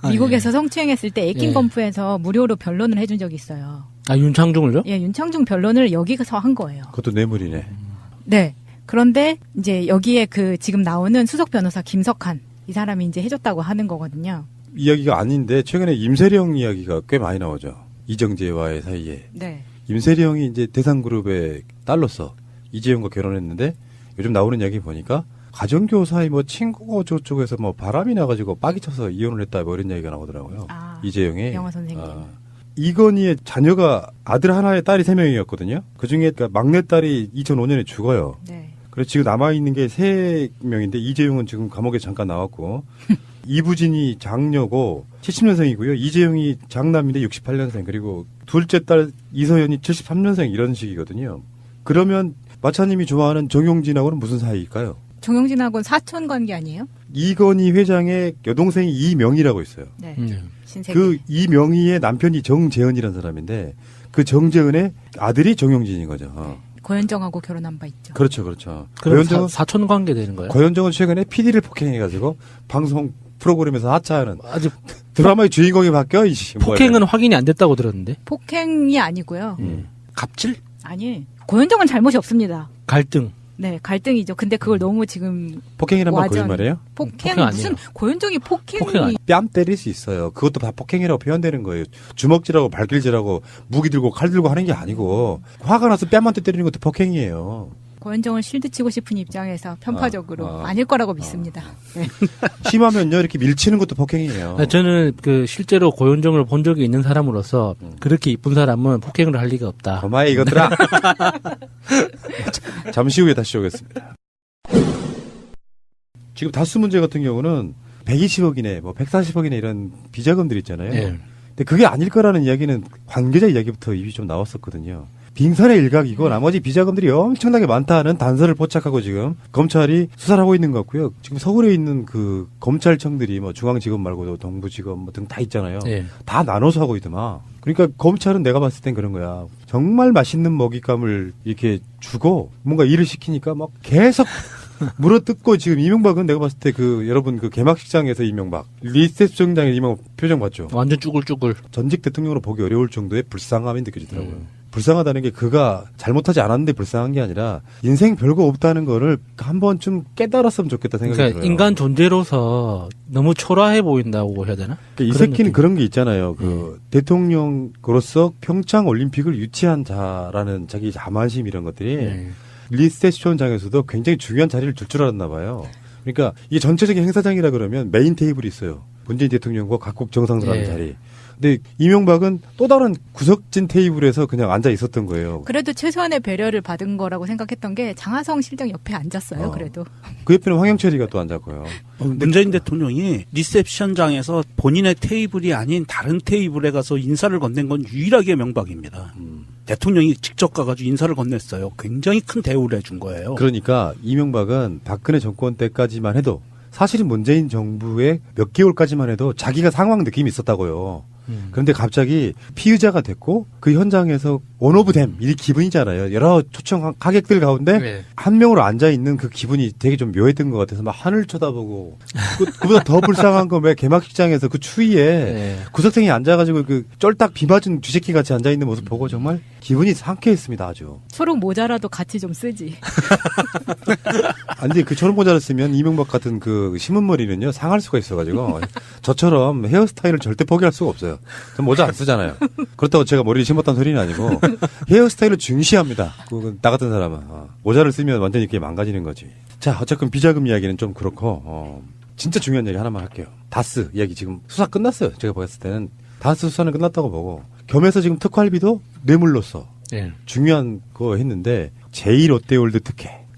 미국에서 성추행했을 때 에이킨 검프에서 무료로 변론을 해준 적이 있어요. 아, 윤창중을요? 예, 윤창중 변론을 여기서 한 거예요. 그것도 뇌물이네. 네. 그런데 이제 여기에 그 지금 나오는 수석 변호사 김석한 이 사람이 이제 해줬다고 하는 거거든요. 이야기가 아닌데 최근에 임세령 이야기가 꽤 많이 나오죠. 이정재와의 사이에. 네. 임세령이 이제 대상그룹의 딸로서 이재용과 결혼했는데 요즘 나오는 이야기 보니까 가정교 사이 뭐 친구가 저쪽에서 뭐 바람이 나가지고 빡이 쳐서 이혼을 했다 뭐 이런 이야기가 나오더라고요. 이재용이. 영화 선생님. 이건희의 자녀가 아들 하나에 딸이 3명이었거든요. 그중에 그러니까 막내딸이 2005년에 죽어요. 네. 그래서 지금 남아있는 게 3명인데 이재용은 지금 감옥에 잠깐 나왔고 이부진이 장녀고 70년생이고요. 이재용이 장남인데 68년생 그리고 둘째 딸 이서연이 73년생 이런 식이거든요. 그러면 마차님이 좋아하는 정용진하고는 무슨 사이일까요? 정용진하고는 사촌 관계 아니에요? 이건희 회장의 여동생이 이명희라고 있어요. 네. 신세계. 그 이명희의 남편이 정재은이라는 사람인데 그 정재은의 아들이 정용진인 거죠. 고현정하고 결혼한 바 있죠. 그렇죠, 그렇죠. 그럼 사촌 관계 되는 거예요? 고현정은 최근에 PD를 폭행해가지고 방송 프로그램에서 하차하는 아주 드라마의 주인공이 바뀌어. 폭행은 확인이 안 됐다고 들었는데. 폭행이 아니고요. 갑질? 아니, 고현정은 잘못이 없습니다. 갈등. 네, 갈등이죠. 근데 그걸 너무 지금 폭행이란 말 거짓말이에요? 폭행 무슨 고현정이 폭행이 뺨 때릴 수 있어요. 그것도 다 폭행이라고 표현되는 거예요. 주먹질하고 발길질하고 무기 들고 칼 들고 하는 게 아니고 화가 나서 뺨한테 때리는 것도 폭행이에요. 고현정을 실드치고 싶은 입장에서 편파적으로 아닐 거라고 믿습니다. 네. 심하면요 이렇게 밀치는 것도 폭행이에요. 저는 그 실제로 고현정을 본 적이 있는 사람으로서 그렇게 이쁜 사람은 폭행을 할 리가 없다. 고마워 이것들아. 잠시 후에 다시 오겠습니다. 지금 다스 문제 같은 경우는 120억이네, 뭐 140억이네 이런 비자금들 있잖아요. 네. 근데 그게 아닐 거라는 이야기는 관계자 이야기부터 입이 좀 나왔었거든요. 빙산의 일각이고 나머지 비자금들이 엄청나게 많다는 단서를 포착하고 지금 검찰이 수사를 하고 있는 것 같고요. 지금 서울에 있는 그 검찰청들이 뭐 중앙지검 말고도 동부지검 뭐 등 다 있잖아요. 네. 다 나눠서 하고 있더만. 그러니까 검찰은 내가 봤을 땐 그런 거야. 정말 맛있는 먹잇감을 이렇게 주고 뭔가 일을 시키니까 막 계속 물어뜯고 지금 이명박은 내가 봤을 때 그 여러분 그 개막식장에서 이명박 리셉션장에 이명박 표정 봤죠. 완전 쭈글쭈글. 전직 대통령으로 보기 어려울 정도의 불쌍함이 느껴지더라고요. 불쌍하다는 게 그가 잘못하지 않았는데 불쌍한 게 아니라 인생 별거 없다는 거를 한 번쯤 깨달았으면 좋겠다 생각이 그러니까 들어요. 인간 존재로서 너무 초라해 보인다고 해야 되나? 그러니까 이 새끼는 그런 게 있잖아요. 그 대통령으로서 평창 올림픽을 유치한 자라는 자기 자만심 이런 것들이 리셉션장에서도 굉장히 중요한 자리를 줄 알았나 봐요. 그러니까 이게 전체적인 행사장이라 그러면 메인 테이블이 있어요. 문재인 대통령과 각국 정상들 하는 자리. 근데 이명박은 또 다른 구석진 테이블에서 그냥 앉아 있었던 거예요. 그래도 최소한의 배려를 받은 거라고 생각했던 게 장하성 실장 옆에 앉았어요. 그래도. 그 옆에는 황영철이가 또 앉았고요. 문재인 대통령이 리셉션장에서 본인의 테이블이 아닌 다른 테이블에 가서 인사를 건넨 건 유일하게 명박입니다. 대통령이 직접 가가지고 인사를 건넸어요. 굉장히 큰 대우를 해준 거예요. 그러니까 이명박은 박근혜 정권 때까지만 해도 사실은 문재인 정부의 몇 개월까지만 해도 자기가 상황 느낌이 있었다고요. 그런데 갑자기 피의자가 됐고 그 현장에서 원 오브 댐 이 기분이잖아요. 여러 초청 하객들 가운데 한 명으로 앉아 있는 그 기분이 되게 좀 묘했던 것 같아서 막 하늘 쳐다보고 그보다 더 불쌍한 건 왜 개막식장에서 그 추위에 구석탱이 앉아가지고 그 쫄딱 비 맞은 쥐새끼 같이 앉아 있는 모습 보고 정말 기분이 상쾌했습니다. 아주. 초록 모자라도 같이 좀 쓰지. 아니 그 초록 모자를 쓰면 이명박 같은 그 신문머리는요 상할 수가 있어가지고 저처럼 헤어스타일을 절대 포기할 수가 없어요. 전 모자 안 쓰잖아요. 그렇다고 제가 머리를 심었다는 소리는 아니고 헤어스타일을 중시합니다. 나 같은 사람은 모자를 쓰면 완전히 이렇게 망가지는 거지. 자 어쨌든 비자금 이야기는 좀 그렇고 진짜 중요한 얘기 하나만 할게요. 다스 이야기 지금 수사 끝났어요. 제가 봤을 때는 다스 수사는 끝났다고 보고 겸해서 지금 특활비도 뇌물로서 중요한 거 했는데 제2롯데월드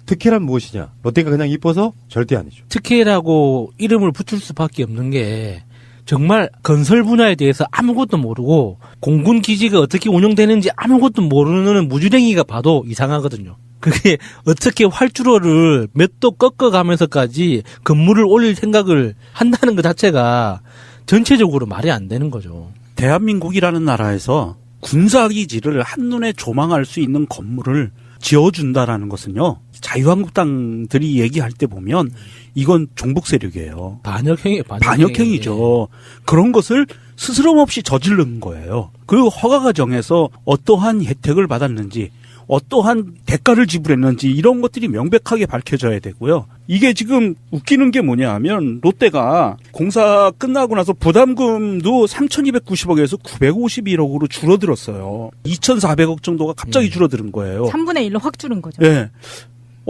특혜란 무엇이냐? 롯데가 그냥 이뻐서 절대 아니죠. 특혜라고 이름을 붙일 수밖에 없는 게 정말 건설 분야에 대해서 아무것도 모르고 공군 기지가 어떻게 운영되는지 아무것도 모르는 무주랭이가 봐도 이상하거든요. 그게 어떻게 활주로를 몇 도 꺾어가면서까지 건물을 올릴 생각을 한다는 것 자체가 전체적으로 말이 안 되는 거죠. 대한민국이라는 나라에서 군사기지를 한눈에 조망할 수 있는 건물을 지어준다라는 것은요. 자유한국당들이 얘기할 때 보면 이건 종북 세력이에요. 반역행위죠. 그런 것을 스스럼 없이 저지른 거예요. 그 허가 과정에서 어떠한 혜택을 받았는지 어떠한 대가를 지불했는지 이런 것들이 명백하게 밝혀져야 되고요. 이게 지금 웃기는 게 뭐냐 하면 롯데가 공사 끝나고 나서 부담금도 3,290억에서 951억으로 줄어들었어요. 2,400억 정도가 갑자기 줄어드는 거예요. 3분의 1로 확 줄은 거죠. 네.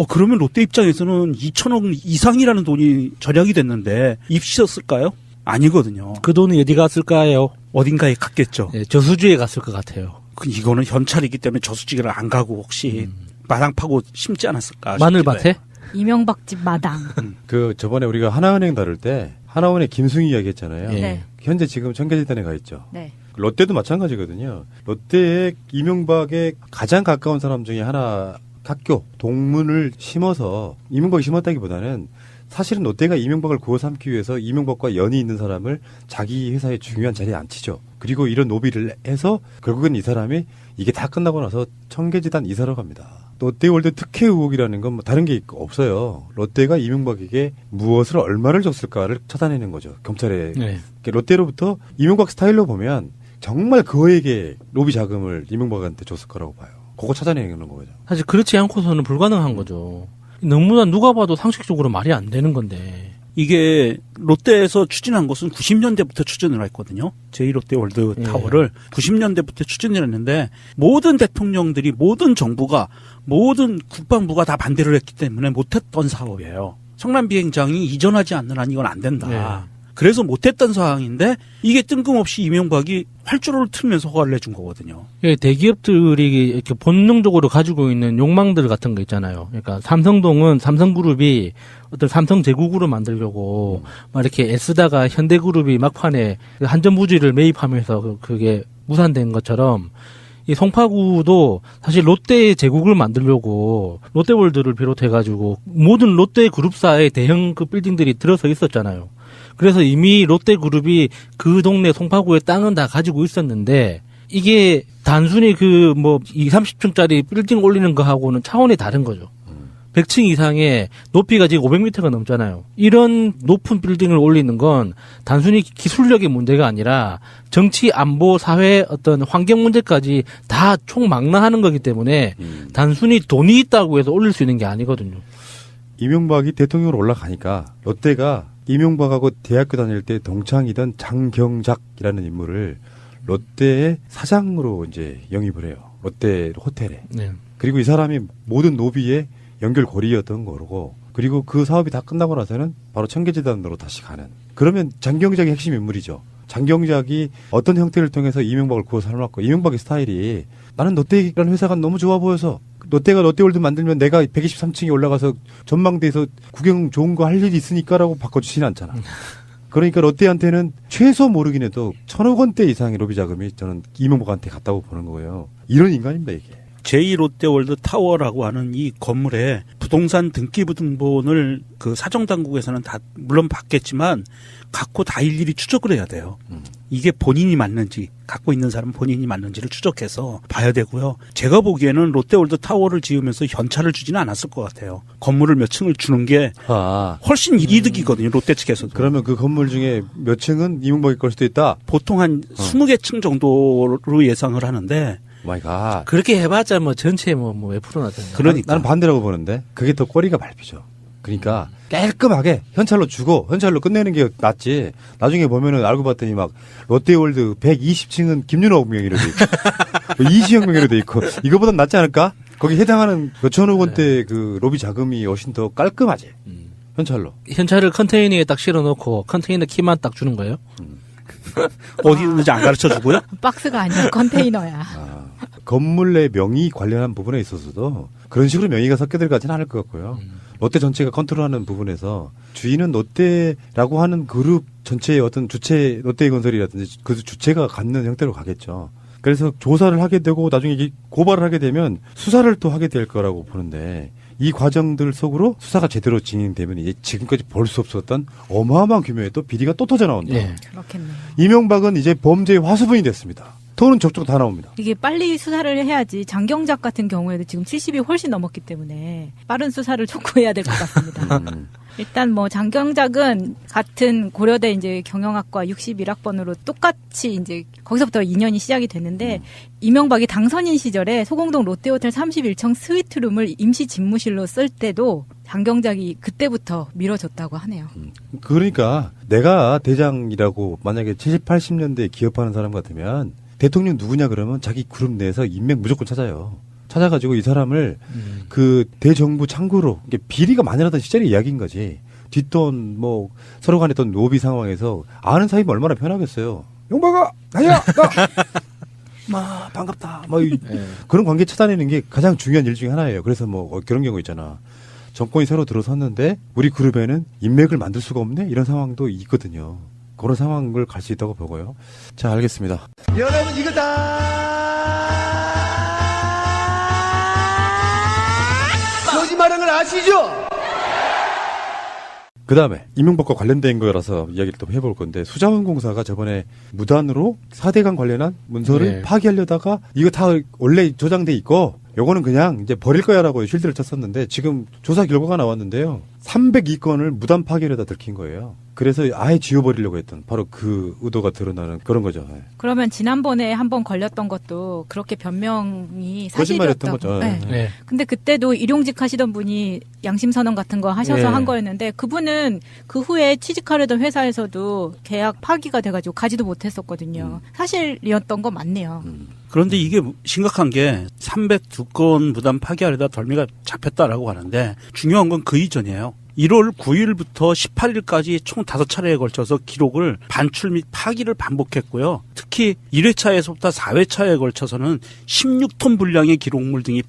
그러면 롯데 입장에서는 2,000억 이상이라는 돈이 절약이 됐는데 입시였을까요? 아니거든요. 그 돈이 어디 갔을까요? 어딘가에 갔겠죠. 네, 저수지에 갔을 것 같아요. 이거는 현찰이기 때문에 저수지를 안 가고 혹시 마당 파고 심지 않았을까? 마늘밭에? 이명박 집 마당. 저번에 우리가 하나은행 다룰 때 하나은행 김승희 이야기했잖아요. 네. 현재 지금 청계재단에 가 있죠. 네. 롯데도 마찬가지거든요. 롯데의 이명박에 가장 가까운 사람 중에 하나 학교 동문을 심어서 이명박이 심었다기보다는 사실은 롯데가 이명박을 구워 삼기 위해서 이명박과 연이 있는 사람을 자기 회사의 중요한 자리에 앉히죠. 그리고 이런 노비를 해서 결국은 이 사람이 이게 다 끝나고 나서 청계재단 이사로 갑니다. 롯데월드 특혜 의혹이라는 건 뭐 다른 게 없어요. 롯데가 이명박에게 무엇을 얼마를 줬을까를 찾아내는 거죠. 경찰에. 네. 롯데로부터 이명박 스타일로 보면 정말 그에게 로비 자금을 이명박한테 줬을 거라고 봐요. 그거 찾아내는 거죠. 사실 그렇지 않고서는 불가능한 거죠. 너무나 누가 봐도 상식적으로 말이 안 되는 건데. 이게 롯데에서 추진한 것은 90년대부터 추진을 했거든요. 제2롯데월드 타워를 90년대부터 추진을 했는데 모든 대통령들이 모든 정부가 모든 국방부가 다 반대를 했기 때문에 못했던 사업이에요. 성남 비행장이 이전하지 않는 한 이건 안 된다. 네. 그래서 못했던 상황인데 이게 뜬금없이 이명박이 활주로를 틀면서 허가를 내준 거거든요. 예, 대기업들이 이렇게 본능적으로 가지고 있는 욕망들 같은 거 있잖아요. 그러니까 삼성동은 삼성그룹이 어떤 삼성 제국으로 만들려고 막 이렇게 애쓰다가 현대그룹이 막판에 한전부지를 매입하면서 그게 무산된 것처럼 이 송파구도 사실 롯데 제국을 만들려고 롯데월드를 비롯해가지고 모든 롯데 그룹사의 대형 그 빌딩들이 들어서 있었잖아요. 그래서 이미 롯데그룹이 그 동네 송파구의 땅은 다 가지고 있었는데 이게 단순히 20, 30층짜리 빌딩 올리는 거하고는 차원이 다른 거죠. 100층 이상의 높이가 지금 500m가 넘잖아요. 이런 높은 빌딩을 올리는 건 단순히 기술력의 문제가 아니라 정치, 안보, 사회 어떤 환경 문제까지 다 총망라하는 거기 때문에 단순히 돈이 있다고 해서 올릴 수 있는 게 아니거든요. 이명박이 대통령으로 올라가니까 롯데가 이명박하고 대학교 다닐 때 동창이던 장경작이라는 인물을 롯데의 사장으로 이제 영입을 해요. 롯데 호텔에. 네. 그리고 이 사람이 모든 노비의 연결고리였던 거고, 그리고 그 사업이 다 끝나고 나서는 바로 청계재단으로 다시 가는. 그러면 장경작이 핵심 인물이죠. 장경작이 어떤 형태를 통해서 이명박을 구워 삶았고, 이명박의 스타일이 나는 롯데라는 회사가 너무 좋아 보여서 롯데가 롯데월드 만들면 내가 123층에 올라가서 전망대에서 구경 좋은 거 할 일이 있으니까라고 바꿔주지는 않잖아. 그러니까 롯데한테는 최소 모르긴 해도 1,000억 원대 이상의 로비 자금이 저는 이명박한테 갔다고 보는 거예요. 이런 인간입니다, 이게. 제2롯데월드 타워라고 하는 이 건물에 부동산 등기부등본을 그 사정당국에서는 다 물론 받겠지만 갖고 다 일일이 추적을 해야 돼요. 이게 본인이 맞는지 갖고 있는 사람 본인이 맞는지를 추적해서 봐야 되고요. 제가 보기에는 롯데월드 타워를 지으면서 현찰을 주지는 않았을 것 같아요. 건물을 몇 층을 주는 게 훨씬 이득이거든요. 롯데 측에서도. 그러면 그 건물 중에 몇 층은 이명박이 걸 수도 있다? 보통 한 20개 층 정도로 예상을 하는데 마이 갓. 그렇게 해봤자 전체 몇 프로나 되나. 그러니까. 나는 반대라고 보는데 그게 더 꼬리가 밟히죠. 그러니까 깔끔하게 현찰로 주고 현찰로 끝내는 게 낫지. 나중에 보면은 알고 봤더니 막 롯데월드 120층은 김윤옥 명의로 돼 있고 이시영 명의로 돼 있고 이거보단 낫지 않을까? 거기 해당하는 몇천억 원대 그 로비 자금이 훨씬 더 깔끔하지. 현찰로. 현찰을 컨테이너에 딱 실어놓고 컨테이너 키만 딱 주는 거예요? 어디 있는지 안 가르쳐 주고요? 박스가 아니라 컨테이너야. 건물 내 명의 관련한 부분에 있어서도 그런 식으로 명의가 섞여 들어가지는 않을 것 같고요. 롯데 전체가 컨트롤하는 부분에서 주인은 롯데라고 하는 그룹 전체의 어떤 주체, 롯데건설이라든지 그 주체가 갖는 형태로 가겠죠. 그래서 조사를 하게 되고 나중에 고발을 하게 되면 수사를 또 하게 될 거라고 보는데 이 과정들 속으로 수사가 제대로 진행되면 이제 지금까지 볼 수 없었던 어마어마한 규모의 또 비리가 또 터져 나온다. 네. 그렇겠네요. 이명박은 이제 범죄의 화수분이 됐습니다. 돈은 적적 다 나옵니다. 이게 빨리 수사를 해야지. 장경작 같은 경우에도 지금 70이 훨씬 넘었기 때문에 빠른 수사를 촉구해야 될 것 같습니다. 일단 뭐 장경작은 같은 고려대 이제 경영학과 61학번으로 똑같이 이제 거기서부터 인연이 시작이 됐는데 이명박이 당선인 시절에 소공동 롯데호텔 31층 스위트룸을 임시 집무실로 쓸 때도 장경작이 그때부터 밀어줬다고 하네요. 그러니까 내가 대장이라고 만약에 70, 80년대에 기업하는 사람 같으면 대통령 누구냐 그러면 자기 그룹 내에서 인맥 무조건 찾아요. 찾아가지고 이 사람을 그 대정부 창구로 이게 비리가 많이 나던 시절의 이야기인 거지. 뒷돈 뭐 서로 간에 어떤 노비 상황에서 아는 사이면 얼마나 편하겠어요. 용박아 나야 나. 마 반갑다. 뭐 그런 관계 찾아내는 게 가장 중요한 일 중에 하나예요. 그래서 뭐 그런 경우 있잖아. 정권이 새로 들어섰는데 우리 그룹에는 인맥을 만들 수가 없네 이런 상황도 있거든요. 그런 상황을 갈 수 있다고 보고요. 자 알겠습니다. 여러분 이거 다 거짓말한 걸 아시죠? 그 다음에 이명박과 관련된 거라서 이야기를 또 해볼 건데 수자원공사가 저번에 무단으로 4대강 관련한 문서를 파기하려다가 이거 다 원래 저장돼 있고 요거는 그냥 이제 버릴 거야라고 쉴드를 쳤었는데 지금 조사 결과가 나왔는데요. 302건을 무단 파기하려다 들킨 거예요. 그래서 아예 지워버리려고 했던 바로 그 의도가 드러나는 그런 거죠. 그러면 지난번에 한번 걸렸던 것도 그렇게 변명이 사실이었던 거죠. 네. 네. 근데 그때도 일용직 하시던 분이 양심선언 같은 거 하셔서 한 거였는데 그분은 그 후에 취직하려던 회사에서도 계약 파기가 돼가지고 가지도 못했었거든요. 사실이었던 거 맞네요. 그런데 이게 심각한 게 302건 무단 파기하려다 덜미가 잡혔다라고 하는데 중요한 건 그 이전이에요. 1월 9일부터 18일까지 총 5차례에 걸쳐서 기록을 반출 및 파기를 반복했고요. 특히 1회차에서부터 4회차에 걸쳐서는 16톤 분량의 기록물 등이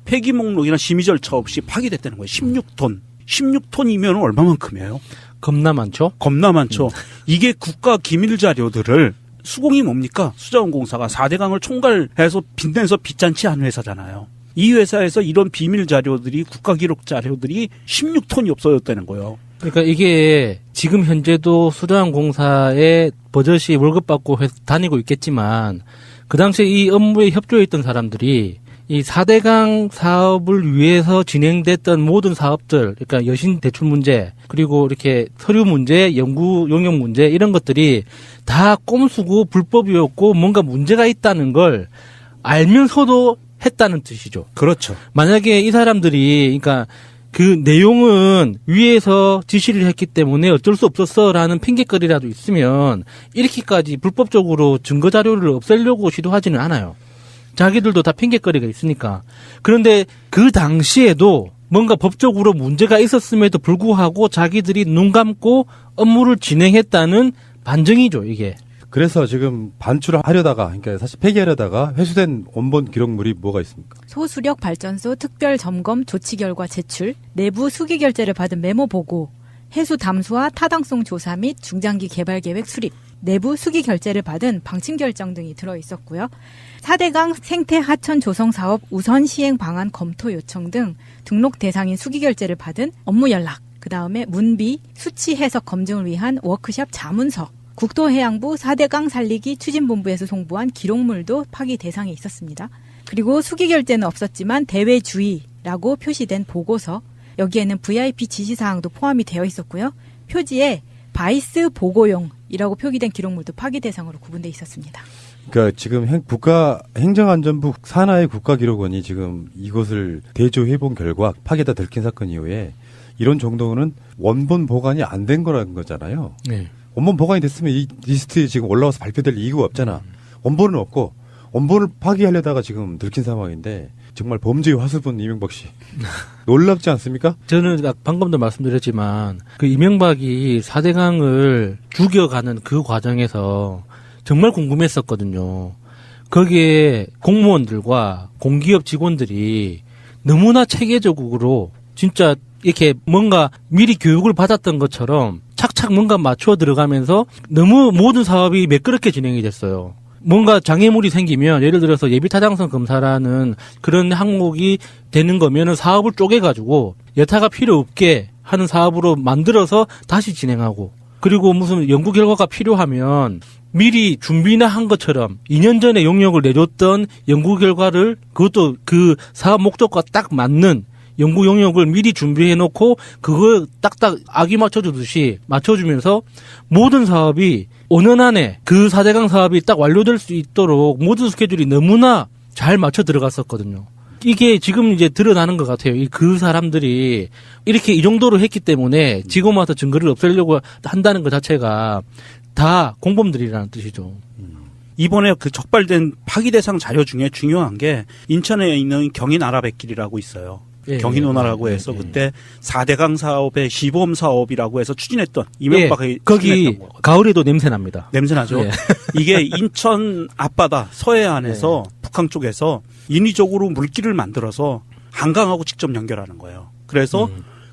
폐기 목록이나 심의 절차 없이 파기됐다는 거예요. 16톤. 16톤이면 얼마만큼이에요? 겁나 많죠? 겁나 많죠. 이게 국가 기밀 자료들을 수공이 뭡니까? 수자원공사가 4대강을 총괄해서 빚내서 빚잔치 한 회사잖아요. 이 회사에서 이런 비밀 자료들이 국가 기록 자료들이 16톤이 없어졌다는 거예요. 그러니까 이게 지금 현재도 수자원공사에 버젓이 월급 받고 다니고 있겠지만 그 당시에 이 업무에 협조했던 사람들이 이 4대강 사업을 위해서 진행됐던 모든 사업들, 그러니까 여신 대출 문제, 그리고 이렇게 서류 문제, 연구 용역 문제 이런 것들이 다 꼼수고 불법이었고 뭔가 문제가 있다는 걸 알면서도 했다는 뜻이죠. 그렇죠. 만약에 이 사람들이, 그러니까 그 내용은 위에서 지시를 했기 때문에 어쩔 수 없었어라는 핑계거리라도 있으면 이렇게까지 불법적으로 증거 자료를 없애려고 시도하지는 않아요. 자기들도 다 핑계거리가 있으니까. 그런데 그 당시에도 뭔가 법적으로 문제가 있었음에도 불구하고 자기들이 눈 감고 업무를 진행했다는 반증이죠, 이게. 그래서 지금 반출을 하려다가, 그러니까 사실 폐기하려다가 회수된 원본 기록물이 뭐가 있습니까? 소수력 발전소 특별 점검 조치 결과 제출, 내부 수기 결재를 받은 메모 보고, 해수 담수화 타당성 조사 및 중장기 개발 계획 수립, 내부 수기 결재를 받은 방침 결정 등이 들어 있었고요. 4대강 생태 하천 조성 사업 우선 시행 방안 검토 요청 등 등록 대상인 수기 결재를 받은 업무 연락, 그다음에 문비, 수치 해석 검증을 위한 워크숍 자문서, 국토해양부 4대강 살리기 추진본부에서 송부한 기록물도 파기 대상에 있었습니다. 그리고 수기 결재는 없었지만 대외주의라고 표시된 보고서, 여기에는 VIP 지시사항도 포함이 되어 있었고요. 표지에 바이스 보고용이라고 표기된 기록물도 파기 대상으로 구분되어 있었습니다. 그러니까 지금 행정안전부 산하의 국가기록원이 지금 이것을 대조해본 결과 파기다 들킨 사건 이후에 이런 정도는 원본 보관이 안 된 거라는 거잖아요. 네. 원본 보관이 됐으면 이 리스트에 지금 올라와서 발표될 이유가 없잖아. 원본은 없고 원본을 파기하려다가 지금 들킨 상황인데 정말 범죄의 화수분 이명박 씨. 놀랍지 않습니까? 저는 방금도 말씀드렸지만 그 이명박이 4대강을 죽여가는 그 과정에서 정말 궁금했었거든요. 거기에 공무원들과 공기업 직원들이 너무나 체계적으로 진짜 이렇게 뭔가 미리 교육을 받았던 것처럼 착착 뭔가 맞춰 들어가면서 너무 모든 사업이 매끄럽게 진행이 됐어요. 뭔가 장애물이 생기면 예를 들어서 예비타당성 검사라는 그런 항목이 되는 거면은 사업을 쪼개가지고 여타가 필요 없게 하는 사업으로 만들어서 다시 진행하고, 그리고 무슨 연구 결과가 필요하면 미리 준비나 한 것처럼 2년 전에 용역을 내줬던 연구 결과를 그것도 그 사업 목적과 딱 맞는 연구 용역을 미리 준비해놓고 그거 딱딱 아기 맞춰주듯이 맞춰주면서 모든 사업이 5년 안에 그 4대강 사업이 딱 완료될 수 있도록 모든 스케줄이 너무나 잘 맞춰 들어갔었거든요. 이게 지금 이제 드러나는 것 같아요. 그 사람들이 이렇게 이 정도로 했기 때문에 지금 와서 증거를 없애려고 한다는 것 자체가 다 공범들이라는 뜻이죠. 이번에 그 적발된 파기 대상 자료 중에 중요한 게 인천에 있는 경인 아라뱃길이라고 있어요. 경인운하라고 해서 그때 4대강 사업의 시범 사업이라고 해서 추진했던 이명박이 거기 가을에도 냄새 납니다. 냄새 나죠. 이게 인천 앞바다 서해안에서 북한 쪽에서 인위적으로 물길을 만들어서 한강하고 직접 연결하는 거예요. 그래서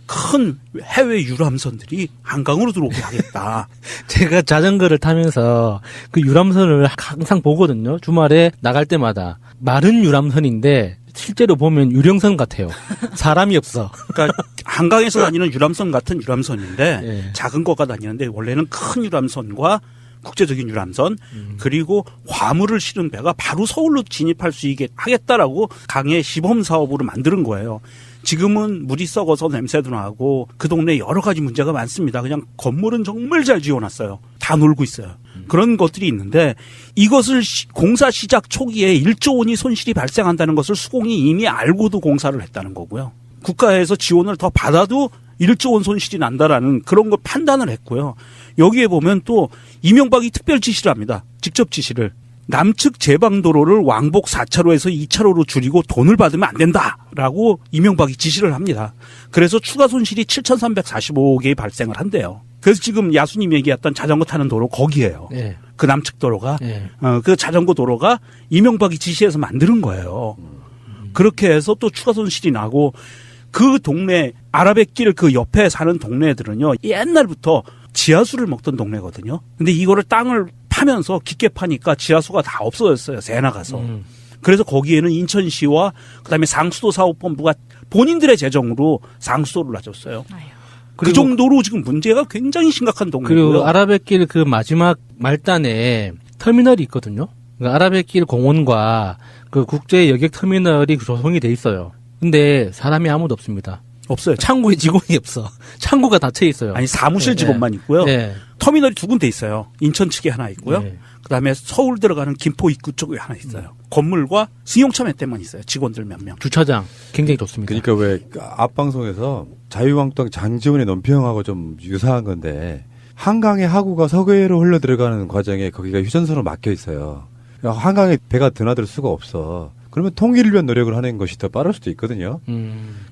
큰 해외 유람선들이 한강으로 들어오게 하겠다. 제가 자전거를 타면서 그 유람선을 항상 보거든요. 주말에 나갈 때마다. 마른 유람선인데 실제로 보면 유령선 같아요. 사람이 없어. 그러니까 한강에서 다니는 유람선 같은 유람선인데 작은 거가 다니는데 원래는 큰 유람선과 국제적인 유람선 그리고 화물을 실은 배가 바로 서울로 진입할 수 있게 하겠다라고 강의 시범 사업으로 만드는 거예요. 지금은 물이 썩어서 냄새도 나고 그 동네에 여러 가지 문제가 많습니다. 그냥 건물은 정말 잘 지어놨어요. 다 놀고 있어요. 그런 것들이 있는데 이것을 공사 시작 초기에 1조 원이 손실이 발생한다는 것을 수공이 이미 알고도 공사를 했다는 거고요. 국가에서 지원을 더 받아도 1조 원 손실이 난다라는 그런 걸 판단을 했고요. 여기에 보면 또 이명박이 특별 지시를 합니다. 직접 지시를. 남측 제방도로를 왕복 4차로에서 2차로로 줄이고 돈을 받으면 안 된다라고 이명박이 지시를 합니다. 그래서 추가 손실이 7,345억이 발생을 한대요. 그래서 지금 야수님 얘기했던 자전거 타는 도로 거기에요. 그 남측 도로가. 그 자전거 도로가 이명박이 지시해서 만드는 거예요. 그렇게 해서 또 추가 손실이 나고 그 동네 아라뱃길 그 옆에 사는 동네들은요. 옛날부터 지하수를 먹던 동네거든요. 근데 이거를 땅을 파면서 깊게 파니까 지하수가 다 없어졌어요. 새 나가서. 그래서 거기에는 인천시와 그다음에 상수도 사업본부가 본인들의 재정으로 상수도를 놔줬어요. 그 정도로 지금 문제가 굉장히 심각한 동네고요. 그리고 아라뱃길 그 마지막 말단에 터미널이 있거든요. 그러니까 아라뱃길 공원과 그 국제 여객 터미널이 조성이 돼 있어요. 근데 사람이 아무도 없습니다. 없어요. 창구에 직원이 없어. 창구가 닫혀 있어요. 아니 사무실 직원만 있고요. 터미널이 2군데 있어요. 인천 측에 하나 있고요. 그다음에 서울 들어가는 김포 입구 쪽에 하나 있어요. 건물과 승용차 몇 대만 있어요. 직원들 몇 명. 주차장 굉장히 좋습니다. 그러니까 왜 앞방송에서 자유한국당 장지원의 논평하고 좀 유사한 건데 한강의 하구가 서해로 흘러 들어가는 과정에 거기가 휴전선으로 막혀 있어요. 그러니까 한강에 배가 드나들 수가 없어. 그러면 통일을 위한 노력을 하는 것이 더 빠를 수도 있거든요.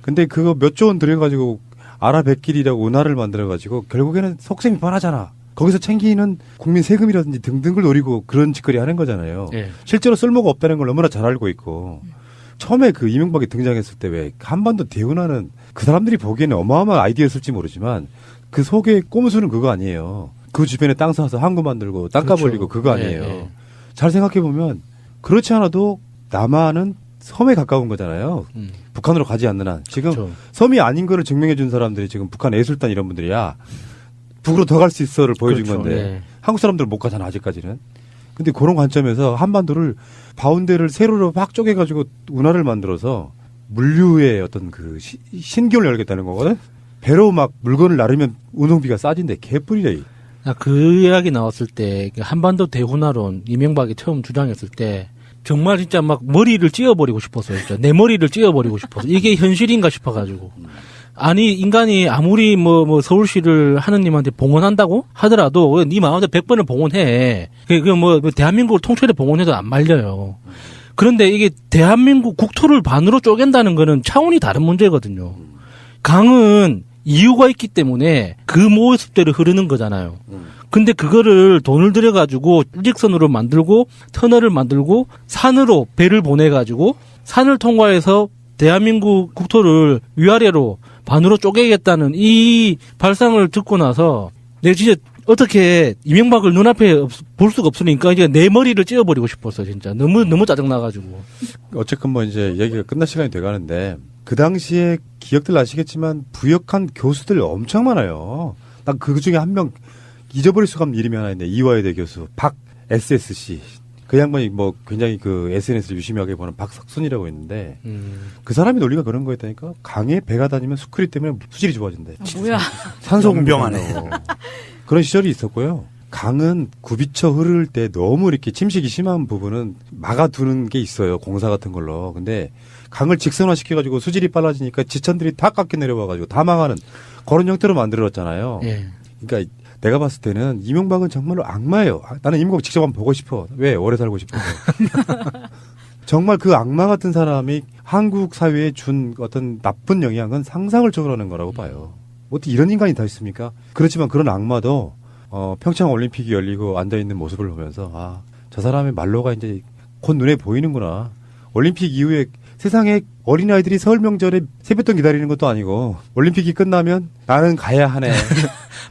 근데 그거 몇 조 원 들여가지고 아라뱃길이라고 운하를 만들어가지고 결국에는 속셈이 뻔하잖아. 거기서 챙기는 국민 세금이라든지 등등을 노리고 그런 짓거리 하는 거잖아요. 실제로 쓸모가 없다는 걸 너무나 잘 알고 있고 처음에 그 이명박이 등장했을 때 왜 한반도 대운하는 그 사람들이 보기에는 어마어마한 아이디어였을지 모르지만 그 속에 꼼수는 그거 아니에요. 그 주변에 땅 사서 항구 만들고 땅값 올리고 그거 아니에요. 잘 생각해보면 그렇지 않아도 남한은 섬에 가까운 거잖아요. 북한으로 가지 않는 한. 지금 섬이 아닌 거를 증명해 준 사람들이 지금 북한 예술단 이런 분들이야. 북으로 더 갈 수 있어를 보여준 건데 한국 사람들 못 가잖아 아직까지는. 근데 그런 관점에서 한반도를 바운데를 세로로 확 쪼개가지고 운하를 만들어서 물류의 어떤 그 신기를 열겠다는 거거든. 배로 막 물건을 나르면 운송비가 싸진대. 개뿔이래. 그 이야기 나왔을 때 한반도 대운하론 이명박이 처음 주장했을 때 정말 진짜 막 머리를 찧어버리고 싶었어요. 진짜 내 머리를 찧어버리고 싶었어. 이게 현실인가 싶어가지고. 아니 인간이 아무리 뭐 서울시를 하느님한테 봉헌한다고 하더라도 네 마음대로 100번을 봉헌해. 뭐 대한민국을 통째로 봉헌해도 안 말려요. 그런데 이게 대한민국 국토를 반으로 쪼갠다는 거는 차원이 다른 문제거든요. 강은 이유가 있기 때문에 그 모습대로 흐르는 거잖아요. 근데 그거를 돈을 들여가지고 일직선으로 만들고 터널을 만들고 산으로 배를 보내가지고 산을 통과해서 대한민국 국토를 위아래로 반으로 쪼개겠다는 이 발상을 듣고 나서 내가 진짜 어떻게 이명박을 눈앞에 볼 수가 없으니까 이제 내 머리를 찧어버리고 싶었어 진짜. 너무 짜증나가지고. 어쨌건 뭐 이제 얘기가 끝날 시간이 돼가는데 그 당시에 기억들 아시겠지만 부역한 교수들 엄청 많아요. 난 그 중에 한 명 잊어버릴 수가 없는 이름이 하나 있는데 이화여대 교수 SSC. 그 양반이 뭐 굉장히 그 SNS를 유심하게 보는 박석순이라고 있는데 그 사람이 논리가 그런 거였다니까. 강에 배가 다니면 수크리 때문에 수질이 좋아진대. 뭐야? 산소 연병하네. 그런 시절이 있었고요. 강은 굽이쳐 흐를 때 너무 이렇게 침식이 심한 부분은 막아두는 게 있어요. 공사 같은 걸로. 근데 강을 직선화시켜가지고 수질이 빨라지니까 지천들이 다 깎여 내려와가지고 다 망하는 그런 형태로 만들어졌잖아요. 예. 그러니까 내가 봤을 때는 이명박은 정말로 악마예요. 나는 이명박 직접 한번 보고 싶어. 왜? 오래 살고 싶어. 정말 그 악마 같은 사람이 한국 사회에 준 어떤 나쁜 영향은 상상을 초월하는 거라고 봐요. 어떻게 이런 인간이 다 있습니까? 그렇지만 그런 악마도 평창 올림픽이 열리고 앉아있는 모습을 보면서 저 사람의 말로가 이제 곧 눈에 보이는구나. 올림픽 이후에 세상에 어린아이들이 설 명절에 세뱃돈 기다리는 것도 아니고 올림픽이 끝나면 나는 가야 하네.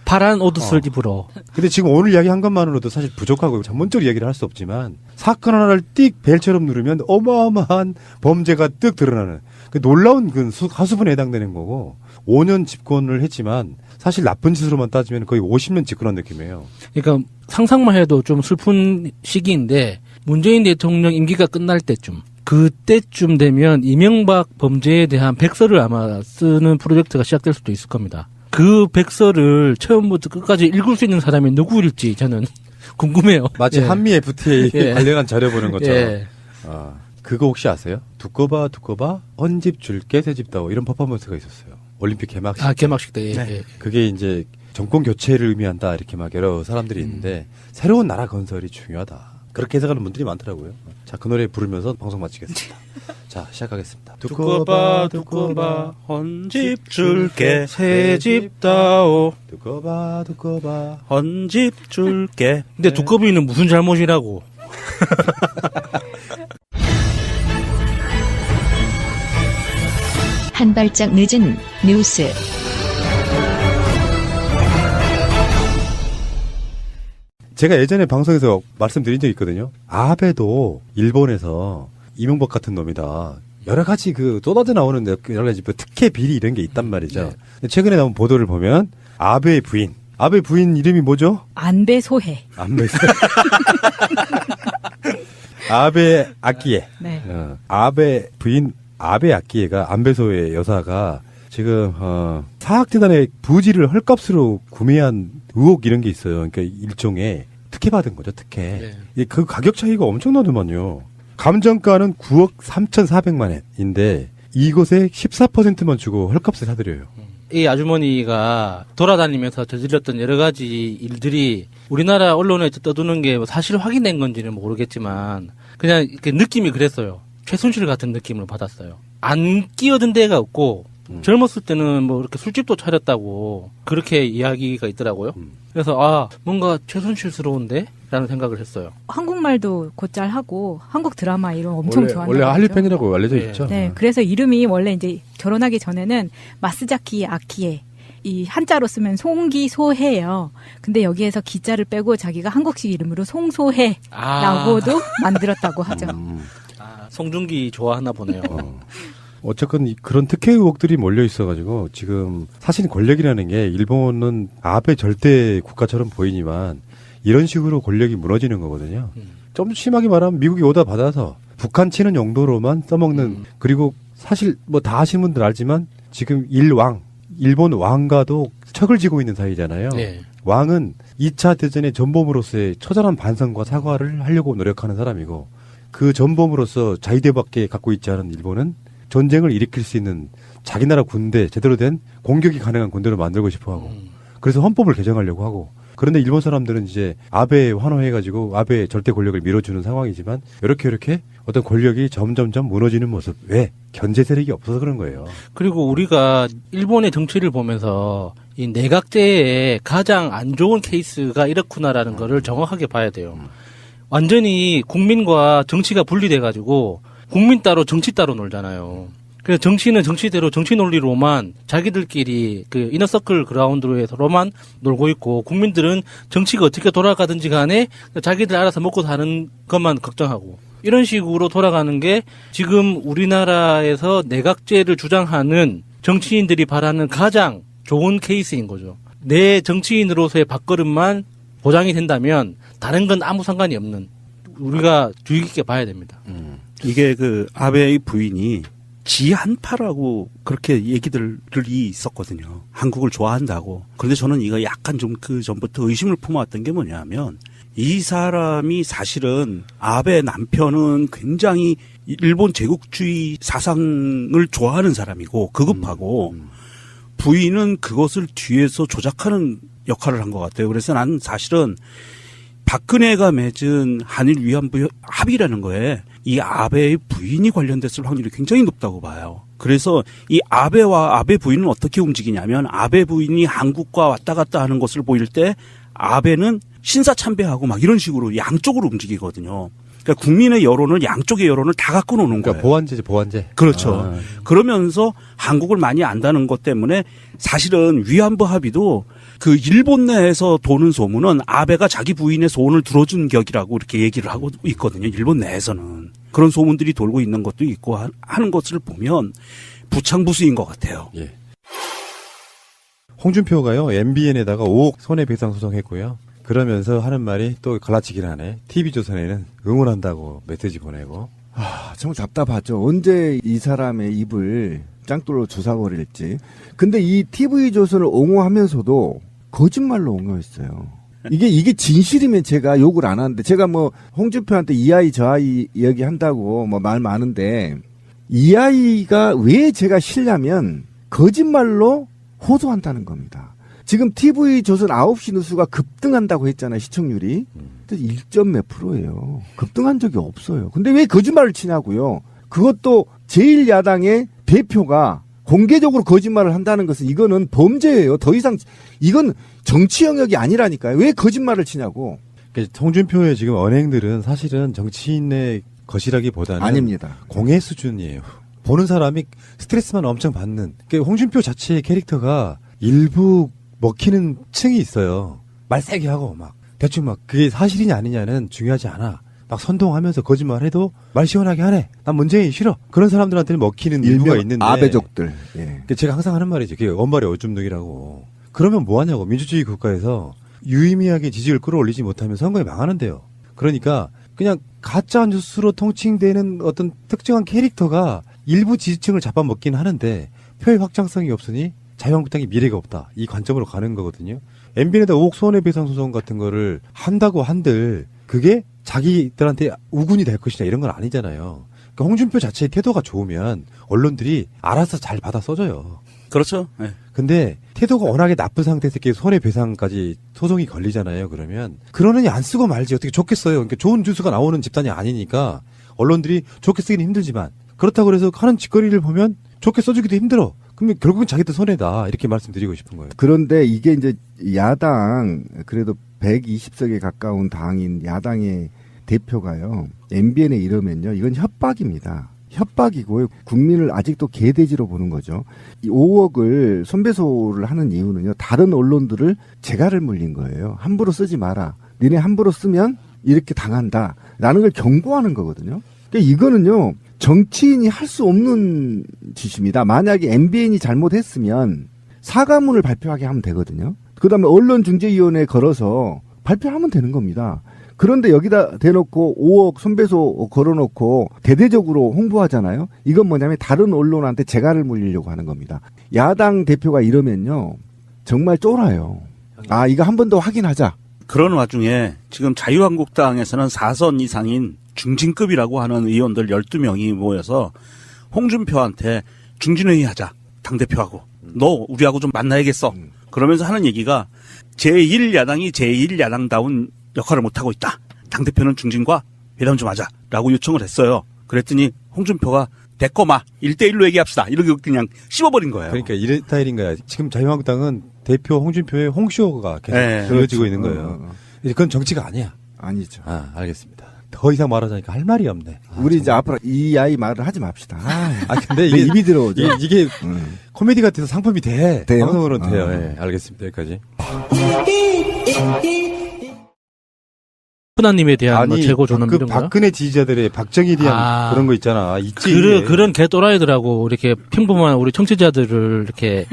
파란 옷을 입으러. 근데 지금 오늘 이야기한 것만으로도 사실 부족하고 전문적으로 이야기를 할 수 없지만 사건 하나를 띡 벨처럼 누르면 어마어마한 범죄가 뜩 드러나는 그 놀라운 그 하수분에 해당되는 거고 5년 집권을 했지만 사실 나쁜 짓으로만 따지면 거의 50년 집권한 느낌이에요. 그러니까 상상만 해도 좀 슬픈 시기인데 문재인 대통령 임기가 끝날 때쯤 그때쯤 되면 이명박 범죄에 대한 백서를 아마 쓰는 프로젝트가 시작될 수도 있을 겁니다. 그 백서를 처음부터 끝까지 읽을 수 있는 사람이 누구일지 저는 궁금해요. 마치 예. 한미 FTA 예. 관련한 자료 보는 것처럼. 예. 그거 혹시 아세요? 두꺼 봐 헌집 줄게 새집 다오 이런 퍼포먼스가 있었어요. 올림픽 개막식. 개막식 때. 네. 예. 그게 이제 정권 교체를 의미한다 이렇게 막 여러 사람들이 있는데 새로운 나라 건설이 중요하다. 그렇게 해석하는 분들이 많더라고요. 자, 그 노래 부르면서 방송 마치겠습니다. 자, 시작하겠습니다. 두꺼 봐 헌집 줄게 새집 다오. 두꺼 봐 헌집 줄게. 근데 두꺼비는 무슨 잘못이라고. 한 발짝 늦은 뉴스. 제가 예전에 방송에서 말씀드린 적이 있거든요. 아베도 일본에서 이명박 같은 놈이다. 여러 가지 그 쏟아져 나오는 여러 가지 특혜 비리 이런 게 있단 말이죠. 근데 최근에 나온 보도를 보면 아베의 부인 이름이 뭐죠? 안배소해. 아베 아키에. 네. 아베 부인 아베 아키에가 안배소의 여사가 지금 사학재단의 부지를 헐값으로 구매한 의혹 이런 게 있어요. 그러니까 일종의 특혜 받은 거죠. 특혜. 네. 그 가격 차이가 엄청나더만요. 감정가는 9억 3,400만 원인데 이곳에 14%만 주고 헐값을 사드려요. 이 아주머니가 돌아다니면서 저질렀던 여러 가지 일들이 우리나라 언론에 떠도는 게 사실 확인된 건지는 모르겠지만 그냥 이렇게 느낌이 그랬어요. 최순실 같은 느낌을 받았어요. 안 끼어든 데가 없고 젊었을 때는 뭐 이렇게 술집도 차렸다고 그렇게 이야기가 있더라고요. 그래서 뭔가 최순실스러운데? 라는 생각을 했어요. 한국말도 곧잘 하고 한국 드라마 이런 엄청 좋아한다고 원래 한류 팬이라고 알려져 있죠. 네, 그래서 이름이 원래 이제 결혼하기 전에는 마스자키 아키에 이 한자로 쓰면 송기소해예요. 근데 여기에서 기자를 빼고 자기가 한국식 이름으로 송소해라고도 만들었다고 하죠. 송중기 좋아하나 보네요. 어쨌건 그런 특혜 의혹들이 몰려 있어가지고 지금 사실 권력이라는 게 일본은 아베 절대 국가처럼 보이지만 이런 식으로 권력이 무너지는 거거든요. 좀 심하게 말하면 미국이 오다 받아서 북한 치는 용도로만 써먹는 그리고 사실 뭐 다 아시는 분들 알지만 지금 일본 왕과도 척을 지고 있는 사이잖아요. 네. 왕은 2차 대전의 전범으로서의 처절한 반성과 사과를 하려고 노력하는 사람이고 그 전범으로서 자위대밖에 갖고 있지 않은 일본은 전쟁을 일으킬 수 있는 자기 나라 군대 제대로 된 공격이 가능한 군대로 만들고 싶어하고 그래서 헌법을 개정하려고 하고 그런데 일본 사람들은 이제 아베에 환호해가지고 아베의 절대 권력을 밀어주는 상황이지만 이렇게 어떤 권력이 점점점 무너지는 모습. 왜? 견제 세력이 없어서 그런 거예요. 그리고 우리가 일본의 정치를 보면서 이 내각제의 가장 안 좋은 케이스가 이렇구나라는 거를 정확하게 봐야 돼요. 완전히 국민과 정치가 분리돼가지고 국민 따로 정치 따로 놀잖아요. 그래서 정치는 정치대로 정치 논리로만 자기들끼리 그 이너서클 그라운드로만 놀고 있고 국민들은 정치가 어떻게 돌아가든지 간에 자기들 알아서 먹고 사는 것만 걱정하고 이런 식으로 돌아가는 게 지금 우리나라에서 내각제를 주장하는 정치인들이 바라는 가장 좋은 케이스인 거죠. 내 정치인으로서의 밥그릇만 보장이 된다면 다른 건 아무 상관이 없는 우리가 주의 깊게 봐야 됩니다. 이게 그 아베의 부인이 지한파라고 그렇게 얘기들이 있었거든요. 한국을 좋아한다고. 그런데 저는 이거 약간 좀 그 전부터 의심을 품어왔던 게 뭐냐면 이 사람이 사실은 아베 남편은 굉장히 일본 제국주의 사상을 좋아하는 사람이고 극우파고 부인은 그것을 뒤에서 조작하는 역할을 한 것 같아요. 그래서 나는 사실은 박근혜가 맺은 한일 위안부 합의라는 거에 이 아베의 부인이 관련됐을 확률이 굉장히 높다고 봐요. 그래서 이 아베와 아베 부인은 어떻게 움직이냐면 아베 부인이 한국과 왔다 갔다 하는 것을 보일 때 아베는 신사참배하고 막 이런 식으로 양쪽으로 움직이거든요. 그러니까 국민의 여론을 양쪽의 여론을 다 갖고 노는 거예요. 보완제죠, 보완제. 그렇죠. 그러면서 한국을 많이 안다는 것 때문에 사실은 위안부 합의도 그 일본 내에서 도는 소문은 아베가 자기 부인의 소원을 들어준 격이라고 이렇게 얘기를 하고 있거든요. 일본 내에서는. 그런 소문들이 돌고 있는 것도 있고 하는 것을 보면 부창부수인 것 같아요. 예. 홍준표가요, MBN에다가 5억 손해배상 소송했고요. 그러면서 하는 말이 또 갈라치기를 하네. TV조선에는 응원한다고 메시지 보내고. 정말 답답하죠. 언제 이 사람의 입을 짱돌로 주사버릴지. 근데 이 TV조선을 옹호하면서도 거짓말로 옹호했어요. 이게 진실이면 제가 욕을 안 하는데, 제가 뭐 홍준표한테 이 아이 저 아이 이야기한다고 뭐 말 많은데, 이 아이가 왜 제가 싫냐면 거짓말로 호소한다는 겁니다. 지금 TV조선 9시 뉴스가 급등한다고 했잖아요, 시청률이. 1점 몇 %예요. 급등한 적이 없어요. 근데 왜 거짓말을 치냐고요. 그것도 제1야당의 대표가 공개적으로 거짓말을 한다는 것은 이거는 범죄예요. 더 이상 이건 정치 영역이 아니라니까요. 왜 거짓말을 치냐고. 홍준표의 지금 언행들은 사실은 정치인의 것이라기보다는 아닙니다. 공해 수준이에요. 보는 사람이 스트레스만 엄청 받는. 그러니까 홍준표 자체의 캐릭터가 일부 먹히는 층이 있어요. 말 세게 하고 막 대충 막 그게 사실이냐 아니냐는 중요하지 않아. 막 선동하면서 거짓말해도 말 시원하게 하네. 난 문재인 싫어. 그런 사람들한테는 먹히는 일부가 있는데. 아베족들. 예. 제가 항상 하는 말이죠. 그게 언발의 어줌둥이라고. 그러면 뭐 하냐고. 민주주의 국가에서 유의미하게 지지를 끌어올리지 못하면 선거에 망하는데요. 그러니까 그냥 가짜 뉴스로 통칭되는 어떤 특정한 캐릭터가 일부 지지층을 잡아먹긴 하는데 표의 확장성이 없으니 자유한국당이 미래가 없다. 이 관점으로 가는 거거든요. MBN에다 5억 손해배상 소송 같은 거를 한다고 한들 그게 자기들한테 우군이 될 것이냐 이런 건 아니잖아요. 그러니까 홍준표 자체의 태도가 좋으면 언론들이 알아서 잘 받아 써줘요. 그렇죠. 네. 근데 태도가 워낙에 나쁜 상태에서 이렇게 손해배상까지 소송이 걸리잖아요. 그러면 그러느니 안 쓰고 말지 어떻게 좋겠어요. 그러니까 좋은 뉴스가 나오는 집단이 아니니까 언론들이 좋게 쓰기는 힘들지만 그렇다고 그래서 하는 짓거리를 보면 좋게 써주기도 힘들어. 그러면 결국은 자기들 손해다. 이렇게 말씀드리고 싶은 거예요. 그런데 이게 이제 야당, 그래도 120석에 가까운 당인 야당의 대표가요, MBN에 이러면요, 이건 협박입니다. 협박이고요. 국민을 아직도 개돼지로 보는 거죠. 이 5억을 손배소를 하는 이유는요, 다른 언론들을 재갈을 물린 거예요. 함부로 쓰지 마라. 니네 함부로 쓰면 이렇게 당한다. 라는 걸 경고하는 거거든요. 그러니까 이거는요, 정치인이 할 수 없는 짓입니다. 만약에 MBN이 잘못했으면 사과문을 발표하게 하면 되거든요. 그 다음에 언론중재위원회에 걸어서 발표하면 되는 겁니다. 그런데 여기다 대놓고 5억 손배소 걸어놓고 대대적으로 홍보하잖아요. 이건 뭐냐면 다른 언론한테 재갈을 물리려고 하는 겁니다. 야당 대표가 이러면요, 정말 쫄아요. 아, 이거 한 번 더 확인하자. 그런 와중에 지금 자유한국당에서는 4선 이상인 중진급이라고 하는 의원들 12명이 모여서 홍준표한테 중진회의 하자. 당대표하고. 너 우리하고 좀 만나야겠어. 그러면서 하는 얘기가 제1야당이 제1야당다운 역할을 못하고 있다. 당대표는 중진과 회담 좀 하자. 라고 요청을 했어요. 그랬더니 홍준표가 대꺼마 1대1로 얘기합시다. 이렇게 그냥 씹어버린 거예요. 그러니까 이런 스타일인가요? 지금 자유한국당은 대표 홍준표의 홍쇼가 계속 이어지고 있는 거예요. 그건 정치가 아니야. 아니죠. 아, 알겠습니다. 더 이상 말하자니까 할 말이 없네. 우리 이제 앞으로 이 아이 말을 하지 맙시다. 근데 이게 입이 들어오죠. 이게 코미디 같아서 상품이 돼. 돼요? 방송으로는 돼요. 예, 알겠습니다. 여기까지. 하나님에 대한 뭐 최고 존엄 그 이런 거요? 박근혜 지지자들의 박정희에 대한 그런 거 있잖아. 있지. 그런 개또라이들하고 이렇게 평범한 우리 청취자들을 이렇게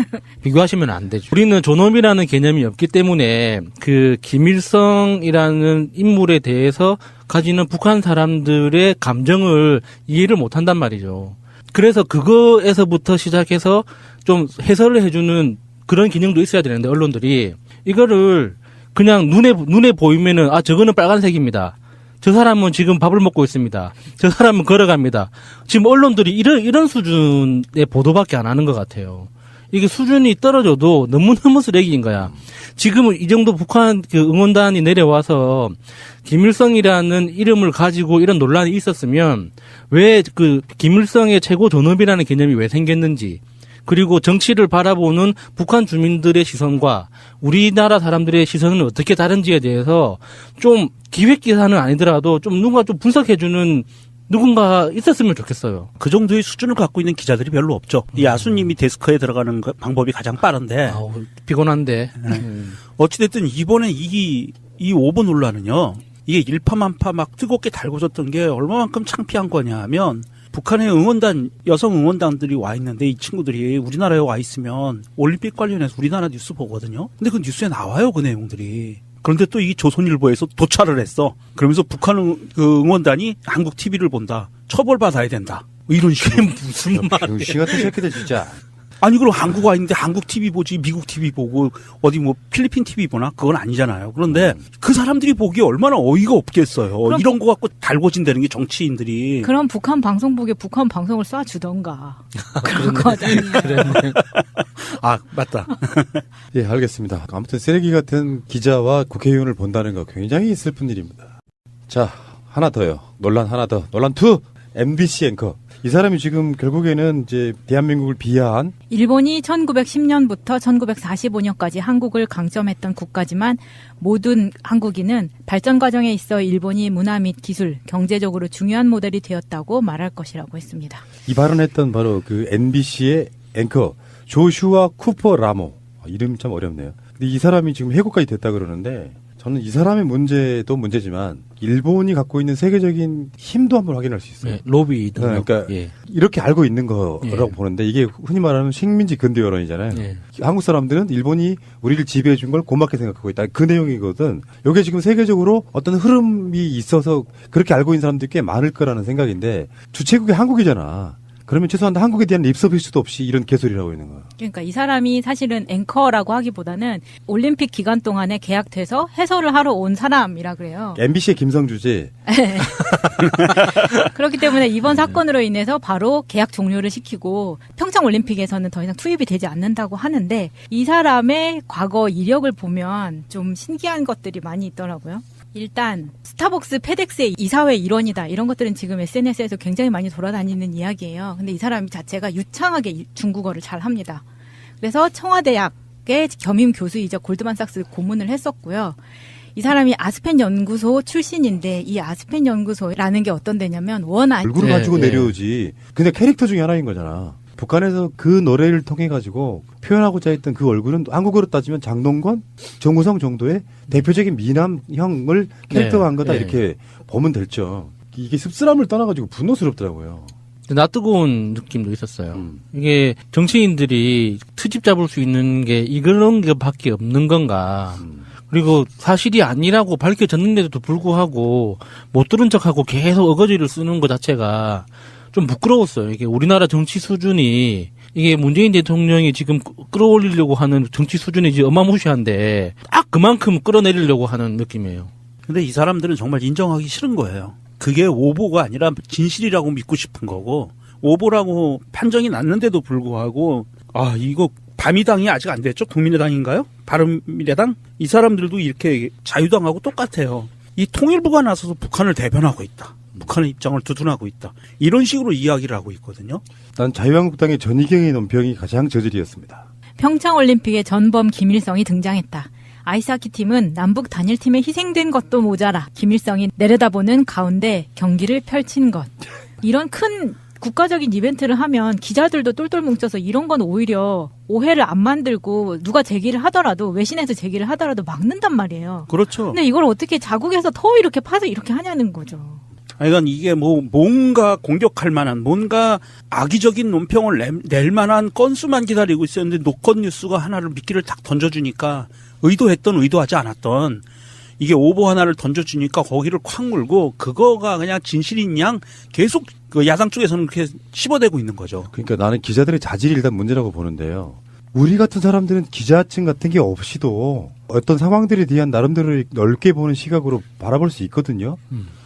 비교하시면 안 되죠. 우리는 존엄이라는 개념이 없기 때문에 그 김일성이라는 인물에 대해서 가지는 북한 사람들의 감정을 이해를 못 한단 말이죠. 그래서 그거에서부터 시작해서 좀 해설을 해주는 그런 기능도 있어야 되는데 언론들이 이거를 그냥 눈에 보이면은 저거는 빨간색입니다. 저 사람은 지금 밥을 먹고 있습니다. 저 사람은 걸어갑니다. 지금 언론들이 이런 수준의 보도밖에 안 하는 것 같아요. 이게 수준이 떨어져도 너무너무 쓰레기인 거야. 지금은 이 정도 북한 그 응원단이 내려와서 김일성이라는 이름을 가지고 이런 논란이 있었으면 왜 그 김일성의 최고 존엄이라는 개념이 왜 생겼는지, 그리고 정치를 바라보는 북한 주민들의 시선과 우리나라 사람들의 시선은 어떻게 다른지에 대해서 좀 기획기사는 아니더라도 좀 누군가 좀 분석해주는 누군가 있었으면 좋겠어요. 그 정도의 수준을 갖고 있는 기자들이 별로 없죠. 이 야수님이 데스크에 들어가는 방법이 가장 빠른데. 피곤한데. 어찌됐든 이번에 이 오보 논란은요. 이게 일파만파 막 뜨겁게 달궈졌던 게 얼마만큼 창피한 거냐 하면 북한의 응원단, 여성 응원단들이 와 있는데 이 친구들이 우리나라에 와 있으면 올림픽 관련해서 우리나라 뉴스 보거든요. 근데 그 뉴스에 나와요, 그 내용들이. 그런데 또 이 조선일보에서 도찰을 했어. 그러면서 북한 그 응원단이 한국 TV를 본다. 처벌받아야 된다. 이런 식으로. 무슨 말이야. 병신 같은 새끼들 진짜. 아니 그럼 한국 와 있는데 한국 TV 보지 미국 TV 보고 어디 뭐 필리핀 TV 보나? 그건 아니잖아요. 그런데 그 사람들이 보기에 얼마나 어이가 없겠어요. 이런 거 갖고 달궈진다는 게 정치인들이. 그럼 북한 방송국에 북한 방송을 쏴주던가. 그런 거잖아요. 아 맞다. 예, 알겠습니다. 아무튼 쓰레기 같은 기자와 국회의원을 본다는 거 굉장히 슬픈 일입니다. 자, 하나 더요. 논란 하나 더. 논란 2. MBC 앵커. 이 사람이 지금 결국에는 이제 대한민국을 비하한 일본이 1910년부터 1945년까지 한국을 강점했던 국가지만 모든 한국인은 발전 과정에 있어 일본이 문화 및 기술, 경제적으로 중요한 모델이 되었다고 말할 것이라고 했습니다. 이 발언했던 바로 그 MBC의 앵커 조슈아 쿠퍼 라모. 이름 참 어렵네요. 근데 이 사람이 지금 해고까지 됐다 그러는데 저는 이 사람의 문제도 문제지만 일본이 갖고 있는 세계적인 힘도 한번 확인할 수 있어요. 네, 로비 등록. 그러니까 이렇게 알고 있는 거라고 보는데 이게 흔히 말하는 식민지 근대 여론이잖아요. 한국 사람들은 일본이 우리를 지배해 준 걸 고맙게 생각하고 있다. 그 내용이거든. 이게 지금 세계적으로 어떤 흐름이 있어서 그렇게 알고 있는 사람들이 꽤 많을 거라는 생각인데 주체국이 한국이잖아. 그러면 최소한 한국에 대한 립서비스도 없이 이런 개소리라고 있는 거야. 그러니까 이 사람이 사실은 앵커라고 하기보다는 올림픽 기간 동안에 계약돼서 해설을 하러 온 사람이라 그래요. MBC의 김성주지. 그렇기 때문에 이번 사건으로 인해서 바로 계약 종료를 시키고 평창 올림픽에서는 더 이상 투입이 되지 않는다고 하는데 이 사람의 과거 이력을 보면 좀 신기한 것들이 많이 있더라고요. 일단 스타벅스, 페덱스의 이사회 일원이다. 이런 것들은 지금 SNS에서 굉장히 많이 돌아다니는 이야기예요. 근데 이 사람 자체가 유창하게 중국어를 잘 합니다. 그래서 청와대학의 겸임 교수이자 골드만삭스 고문을 했었고요. 이 사람이 아스펜 연구소 출신인데 이 아스펜 연구소라는 게 어떤 데냐면 얼굴을 가지고 내려오지. 근데 캐릭터 중에 하나인 거잖아. 북한에서 그 노래를 통해 가지고 표현하고자 했던 그 얼굴은 한국어로 따지면 장동건, 정우성 정도의 대표적인 미남형을 캐릭터화한 거다 이렇게 보면 될죠. 이게 씁쓸함을 떠나가지고 분노스럽더라고요. 낯뜨거운 느낌도 있었어요. 이게 정치인들이 트집 잡을 수 있는 게 이런 것밖에 없는 건가. 그리고 사실이 아니라고 밝혀졌는데도 불구하고 못 들은 척하고 계속 어거지를 쓰는 것 자체가 좀 부끄러웠어요. 이게 우리나라 정치 수준이 이게 문재인 대통령이 지금 끌어올리려고 하는 정치 수준이 지금 어마무시한데 딱 그만큼 끌어내리려고 하는 느낌이에요. 근데 이 사람들은 정말 인정하기 싫은 거예요. 그게 오보가 아니라 진실이라고 믿고 싶은 거고 오보라고 판정이 났는데도 불구하고 이거 바미당이 아직 안 됐죠? 국민의당인가요? 바른미래당? 이 사람들도 이렇게 자유당하고 똑같아요. 이 통일부가 나서서 북한을 대변하고 있다. 북한의 입장을 두둔하고 있다. 이런 식으로 이야기를 하고 있거든요. 난 자유한국당의 전희경의 논평이 가장 저질이었습니다. 평창올림픽에 전범 김일성이 등장했다. 아이스하키 팀은 남북 단일팀에 희생된 것도 모자라 김일성이 내려다보는 가운데 경기를 펼친 것. 이런 큰 국가적인 이벤트를 하면 기자들도 똘똘 뭉쳐서 이런 건 오히려 오해를 안 만들고 누가 제기를 하더라도 외신에서 제기를 하더라도 막는단 말이에요. 그렇죠. 근데 이걸 어떻게 자국에서 더 이렇게 파서 이렇게 하냐는 거죠. 그러니까 이게 뭔가 공격할 만한 뭔가 악의적인 논평을 낼 만한 건수만 기다리고 있었는데 노컷 뉴스가 하나를 미끼를 딱 던져주니까 의도했던 의도하지 않았던 이게 오보 하나를 던져주니까 거기를 콱 물고 그거가 그냥 진실인 양 계속 그 야당 쪽에서는 그렇게 씹어대고 있는 거죠. 그러니까 나는 기자들의 자질이 일단 문제라고 보는데요. 우리 같은 사람들은 기자증 같은 게 없이도 어떤 상황들에 대한 나름대로 넓게 보는 시각으로 바라볼 수 있거든요.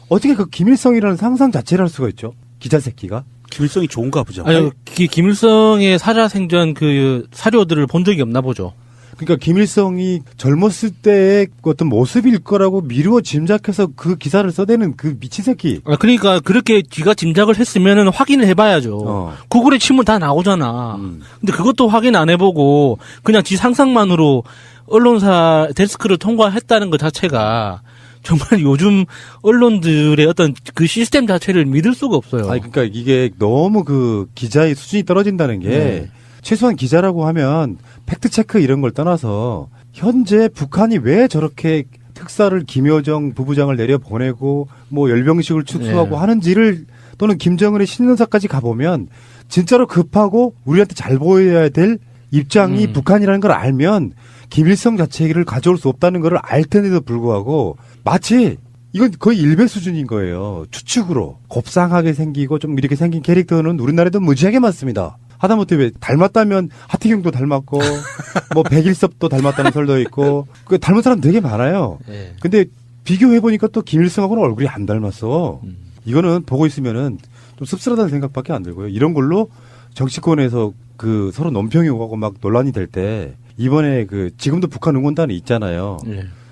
어떻게 그 김일성이라는 상상 자체를 할 수가 있죠? 기자 새끼가? 김일성이 좋은가 보죠. 아니, 김일성의 살아생전 그 사료들을 본 적이 없나 보죠. 그러니까 김일성이 젊었을 때의 어떤 모습일 거라고 미루어 짐작해서 그 기사를 써대는 그 미친 새끼. 그러니까 그렇게 지가 짐작을 했으면은 확인을 해봐야죠. 구글에 치면 다 나오잖아. 근데 그것도 확인 안 해보고 그냥 지 상상만으로 언론사 데스크를 통과했다는 것 자체가 정말 요즘 언론들의 어떤 그 시스템 자체를 믿을 수가 없어요. 아니, 그러니까 이게 너무 그 기자의 수준이 떨어진다는 게 최소한 기자라고 하면 팩트체크 이런 걸 떠나서 현재 북한이 왜 저렇게 특사를 김여정 부부장을 내려보내고 뭐 열병식을 축소하고 하는지를 또는 김정은의 신년사까지 가보면 진짜로 급하고 우리한테 잘 보여야 될 입장이 북한이라는 걸 알면 김일성 자체를 가져올 수 없다는 걸 알 텐데도 불구하고 마치 이건 거의 일배 수준인 거예요. 추측으로 곱상하게 생기고 좀 이렇게 생긴 캐릭터는 우리나라에도 무지하게 많습니다. 하다못해 왜 닮았다면 하태경도 닮았고 뭐 백일섭도 닮았다는 설도 있고 그 닮은 사람 되게 많아요. 근데 비교해 보니까 또 김일성하고는 얼굴이 안 닮았어. 이거는 보고 있으면은 좀 씁쓸하다는 생각밖에 안 들고요. 이런 걸로 정치권에서 그 서로 논평이 오가고 막 논란이 될 때 이번에 그 지금도 북한 응원단이 있잖아요.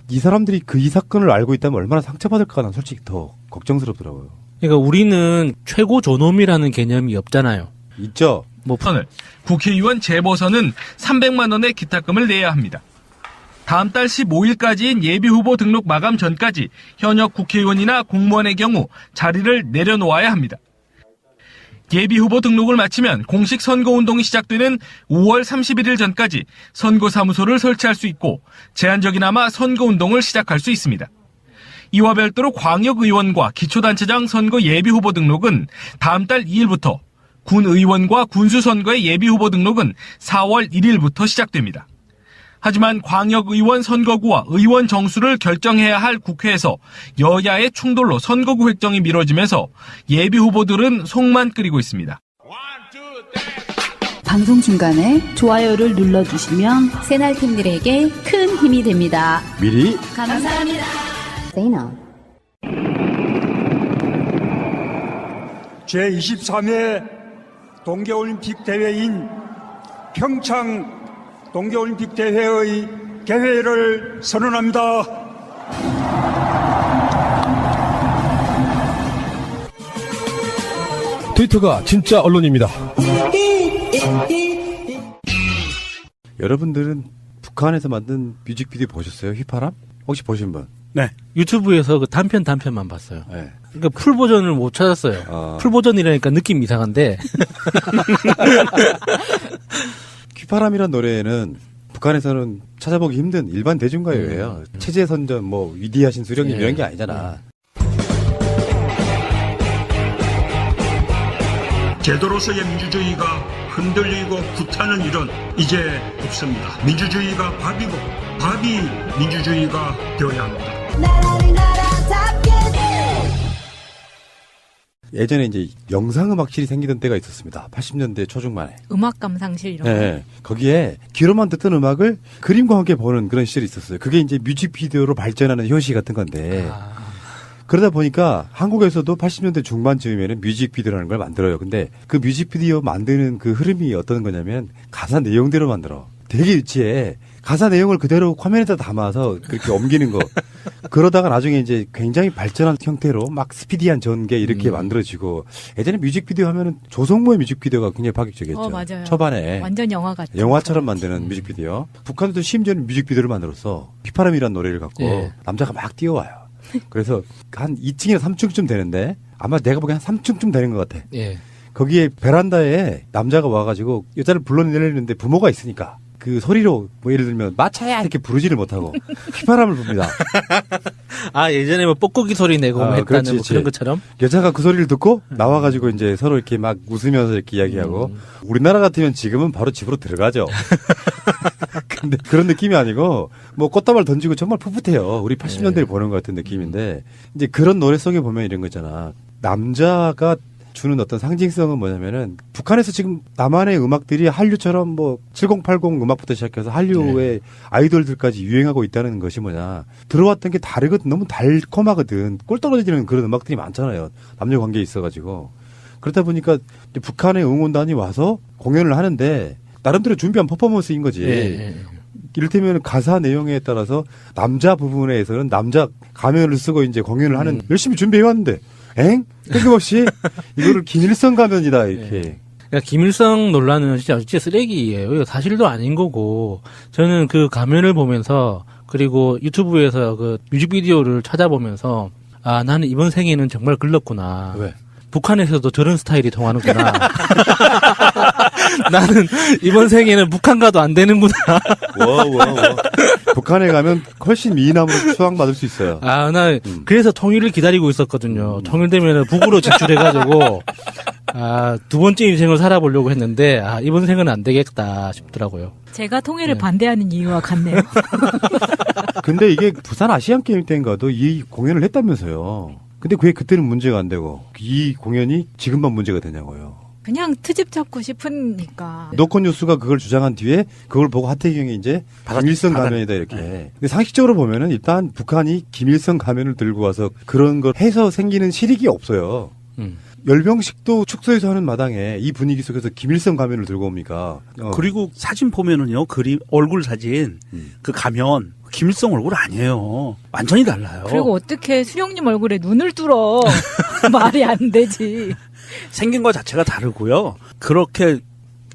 이 사람들이 이 사건을 알고 있다면 얼마나 상처받을까 난 솔직히 더 걱정스럽더라고요. 그러니까 우리는 최고 존엄이라는 개념이 없잖아요. 있죠. 오늘 국회의원 재보선은 300만 원의 기탁금을 내야 합니다. 다음 달 15일까지인 예비후보 등록 마감 전까지 현역 국회의원이나 공무원의 경우 자리를 내려놓아야 합니다. 예비후보 등록을 마치면 공식 선거운동이 시작되는 5월 31일 전까지 선거사무소를 설치할 수 있고 제한적이나마 선거운동을 시작할 수 있습니다. 이와 별도로 광역의원과 기초단체장 선거 예비후보 등록은 다음 달 2일부터, 군의원과 군수선거의 예비후보 등록은 4월 1일부터 시작됩니다. 하지만 광역의원 선거구와 의원 정수를 결정해야 할 국회에서 여야의 충돌로 선거구 획정이 미뤄지면서 예비후보들은 속만 끓이고 있습니다. 방송 중간에 좋아요를 눌러주시면 새날팀들에게 큰 힘이 됩니다. 미리 감사합니다. 제23회 동계올림픽 대회인 평창 동계올림픽 대회의 개회를 선언합니다. 트위터가 진짜 언론입니다. 여러분들은 북한에서 만든 뮤직비디오 보셨어요? 휘파람? 혹시 보신 분? 네. 유튜브에서 그 단편만 봤어요. 네. 그러니까 풀 버전을 못 찾았어요. 풀 버전이라니까 느낌 이상한데. 휘파람이란 노래는 북한에서는 찾아보기 힘든 일반 대중가요예요. 체제선전, 뭐 위대하신 수령님 이런 게 아니잖아. 제도로서의 민주주의가 흔들리고 구타는 일은 이제 없습니다. 민주주의가 밥이고 밥이 민주주의가 되어야 합니다. 예전에 이제 영상음악실이 생기던 때가 있었습니다. 80년대 초중반에. 음악 감상실 이런 네. 거기에 귀로만 듣던 음악을 그림과 함께 보는 그런 시절이 있었어요. 그게 이제 뮤직비디오로 발전하는 효시 같은 건데. 그러다 보니까 한국에서도 80년대 중반쯤이면 뮤직비디오라는 걸 만들어요. 근데 그 뮤직비디오 만드는 그 흐름이 어떤 거냐면 가사 내용대로 만들어. 되게 유치해. 가사 내용을 그대로 화면에다 담아서 그렇게 옮기는 거. 그러다가 나중에 이제 굉장히 발전한 형태로 막 스피디한 전개 이렇게 만들어지고 예전에 뮤직비디오 하면은 조성모의 뮤직비디오가 굉장히 파격적이었죠. 맞아요. 초반에. 완전 영화 같죠. 영화처럼 만드는 뮤직비디오. 북한도 심지어는 뮤직비디오를 만들어서 휘파람이라는 노래를 갖고 남자가 막 뛰어와요. 그래서 한 2층이나 3층쯤 되는데 아마 내가 보기엔 한 3층쯤 되는 것 같아. 거기에 베란다에 남자가 와가지고 여자를 불러내려는데 부모가 있으니까 그 소리로 뭐 예를 들면 마차야 이렇게 부르지를 못하고 휘파람을 붑니다. 아 예전에 뭐 뽁뽁이 소리 내고 뭐 했다는 그렇지, 뭐 그런 것처럼. 여자가 그 소리를 듣고 나와가지고 이제 서로 이렇게 막 웃으면서 이렇게 이야기하고 우리나라 같으면 지금은 바로 집으로 들어가죠. 근데 그런 느낌이 아니고 뭐 꽃다발 던지고 정말 풋풋해요. 우리 80년대를 보는 것 같은 느낌인데 이제 그런 노래 속에 보면 이런 거 있잖아. 남자가 주는 어떤 상징성은 뭐냐면은 북한에서 지금 남한의 음악들이 한류처럼 뭐 7080 음악부터 시작해서 한류의 아이돌들까지 유행하고 있다는 것이 뭐냐. 들어왔던 게 다르거든. 너무 달콤하거든. 꼴 떨어지는 그런 음악들이 많잖아요. 남녀 관계에 있어가지고. 그렇다 보니까 이제 북한의 응원단이 와서 공연을 하는데 나름대로 준비한 퍼포먼스인 거지. 이를테면 가사 내용에 따라서 남자 부분에서는 남자 가면을 쓰고 이제 공연을 하는 열심히 준비해왔는데 엥? 뜬금없이 이거를 김일성 가면이다 이렇게. 그러니까 김일성 논란은 진짜 쓰레기예요. 이거 사실도 아닌 거고 저는 그 가면을 보면서 그리고 유튜브에서 그 뮤직비디오를 찾아보면서 아 나는 이번 생에는 정말 글렀구나. 왜? 북한에서도 저런 스타일이 통하는구나. 나는 이번 생에는 북한과도 안 되는구나. 북한에 가면 훨씬 미인함으로 추앙받을 수 있어요. 아, 나 그래서 통일을 기다리고 있었거든요. 통일되면 북으로 진출해가지고 아, 두 번째 인생을 살아보려고 했는데 아, 이번 생은 안 되겠다 싶더라고요. 제가 통일을 반대하는 이유와 같네요. 근데 이게 부산 아시안 게임 때인가도 이 공연을 했다면서요. 근데 왜 그때는 문제가 안 되고 이 공연이 지금만 문제가 되냐고요. 그냥 트집 잡고 싶으니까. 노컷뉴스가 그걸 주장한 뒤에 그걸 보고 하태경이 이제 김일성 가면이다 이렇게. 근데 상식적으로 보면은 일단 북한이 김일성 가면을 들고 와서 그런 걸 해서 생기는 실익이 없어요. 열병식도 축소해서 하는 마당에 이 분위기 속에서 김일성 가면을 들고 옵니까? 그리고 사진 보면은요, 얼굴 사진, 그 가면, 김일성 얼굴 아니에요. 완전히 달라요. 그리고 어떻게 수령님 얼굴에 눈을 뚫어. 말이 안 되지. 생긴 것 자체가 다르고요.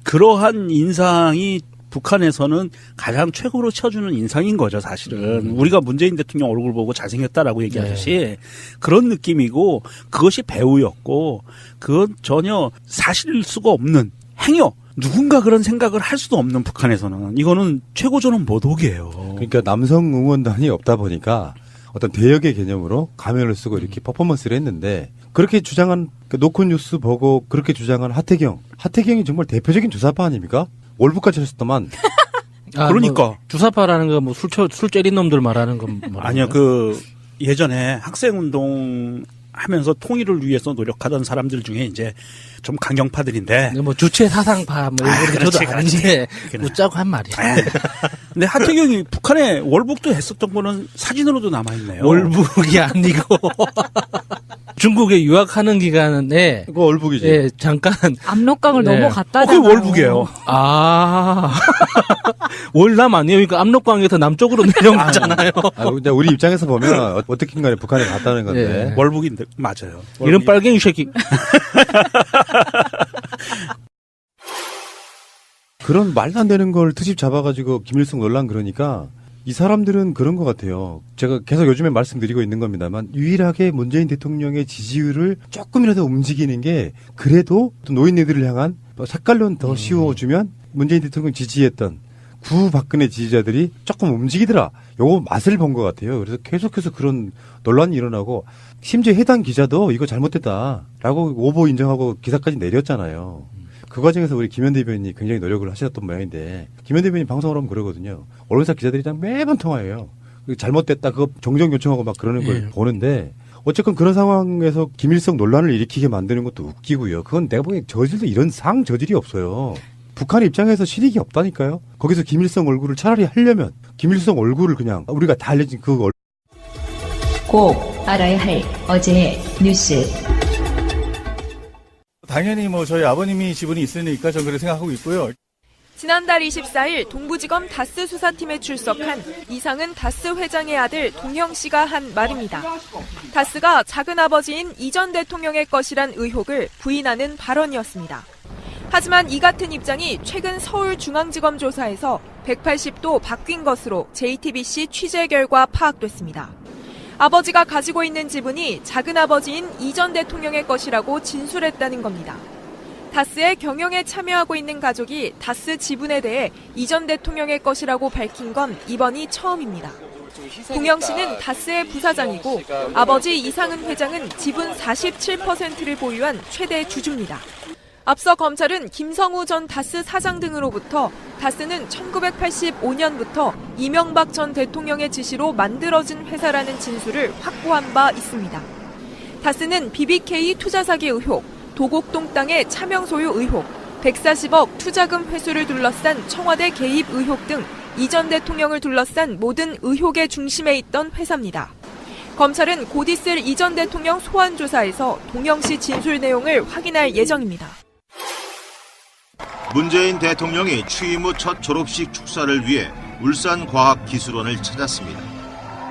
그러한 인상이 북한에서는 가장 최고로 쳐주는 인상인 거죠, 사실은. 우리가 문재인 대통령 얼굴 보고 잘생겼다라고 얘기하듯이 그런 느낌이고 그것이 배우였고 그건 전혀 사실일 수가 없는 행여 누군가 그런 생각을 할 수도 없는 북한에서는 이거는 최고조는 모독이에요. 그러니까 남성 응원단이 없다 보니까 어떤 대역의 개념으로 가면을 쓰고 이렇게 퍼포먼스를 했는데 그렇게 주장한 노컷뉴스 보고 그렇게 주장한 하태경이 정말 대표적인 주사파 아닙니까? 월북까지 했었더만. 아, 그러니까 뭐 주사파라는 거 뭐 술 째린 놈들 말하는 건 아니요. 그 예전에 학생운동 하면서 통일을 위해서 노력하던 사람들 중에 이제 좀 강경파들인데 뭐 주체 사상파 뭐 이런 저도 아닌데 웃자고 한 말이야. 근데 하태경이 북한에 월북도 했었던 거는 사진으로도 남아 있네요. 월북이 아니고 중국에 유학하는 기간에 그거 월북이지. 예, 잠깐 압록강을 넘어갔다잖아요. 그게 월북이에요. 아 월남 아니에요? 그러니까 압록강에서 남쪽으로 내려온 거잖아요. 근데 우리 입장에서 보면 어떻게 간에 북한에 갔다는 건데 월북인데 맞아요. 이런 빨갱이 새끼. 그런 말도 안 되는 걸 트집 잡아가지고 김일성 논란 그러니까 이 사람들은 그런 것 같아요. 제가 계속 요즘에 말씀드리고 있는 겁니다만 유일하게 문재인 대통령의 지지율을 조금이라도 움직이는 게 그래도 또 노인네들을 향한 색깔론 더 씌워주면 문재인 대통령 지지했던 구박근혜 지지자들이 조금 움직이더라. 요거 맛을 본 것 같아요. 그래서 계속해서 그런 논란이 일어나고 심지어 해당 기자도 이거 잘못됐다라고 오보 인정하고 기사까지 내렸잖아요. 그 과정에서 우리 김현 대변인이 굉장히 노력을 하셨던 모양인데 김현 대변인 방송을 하면 그러거든요. 언론사 기자들이랑 매번 통화해요. 잘못됐다 그거 정정 요청하고 막 그러는 걸 보는데 어쨌건 그런 상황에서 김일성 논란을 일으키게 만드는 것도 웃기고요. 그건 내가 보기엔 저질도 이런 저질이 없어요. 북한의 입장에서 실익이 없다니까요. 거기서 김일성 얼굴을 차라리 하려면 김일성 얼굴을 그냥 우리가 다 알려진 그 얼굴 꼭 알아야 할 어제의 뉴스. 당연히 뭐 저희 아버님이 지분이 있으니까 저는 그렇게 생각하고 있고요. 지난달 24일 동부지검 다스 수사팀에 출석한 이상은 다스 회장의 아들 동형 씨가 한 말입니다. 다스가 작은아버지인 이 전 대통령의 것이란 의혹을 부인하는 발언이었습니다. 하지만 이 같은 입장이 최근 서울중앙지검 조사에서 180도 바뀐 것으로 JTBC 취재 결과 파악됐습니다. 아버지가 가지고 있는 지분이 작은아버지인 이 전 대통령의 것이라고 진술했다는 겁니다. 다스의 경영에 참여하고 있는 가족이 다스 지분에 대해 이전 대통령의 것이라고 밝힌 건 이번이 처음입니다. 동영 씨는 다스의 부사장이고 아버지 이상은 회장은 지분 47%를 보유한 최대 주주입니다. 앞서 검찰은 김성우 전 다스 사장 등으로부터 다스는 1985년부터 이명박 전 대통령의 지시로 만들어진 회사라는 진술을 확보한 바 있습니다. 다스는 BBK 투자 사기 의혹, 도곡동 땅의 차명 소유 의혹, 140억 투자금 회수를 둘러싼 청와대 개입 의혹 등 이전 대통령을 둘러싼 모든 의혹의 중심에 있던 회사입니다. 검찰은 곧 있을 이전 대통령 소환 조사에서 동영 씨 진술 내용을 확인할 예정입니다. 문재인 대통령이 취임 후 첫 졸업식 축사를 위해 울산과학기술원을 찾았습니다.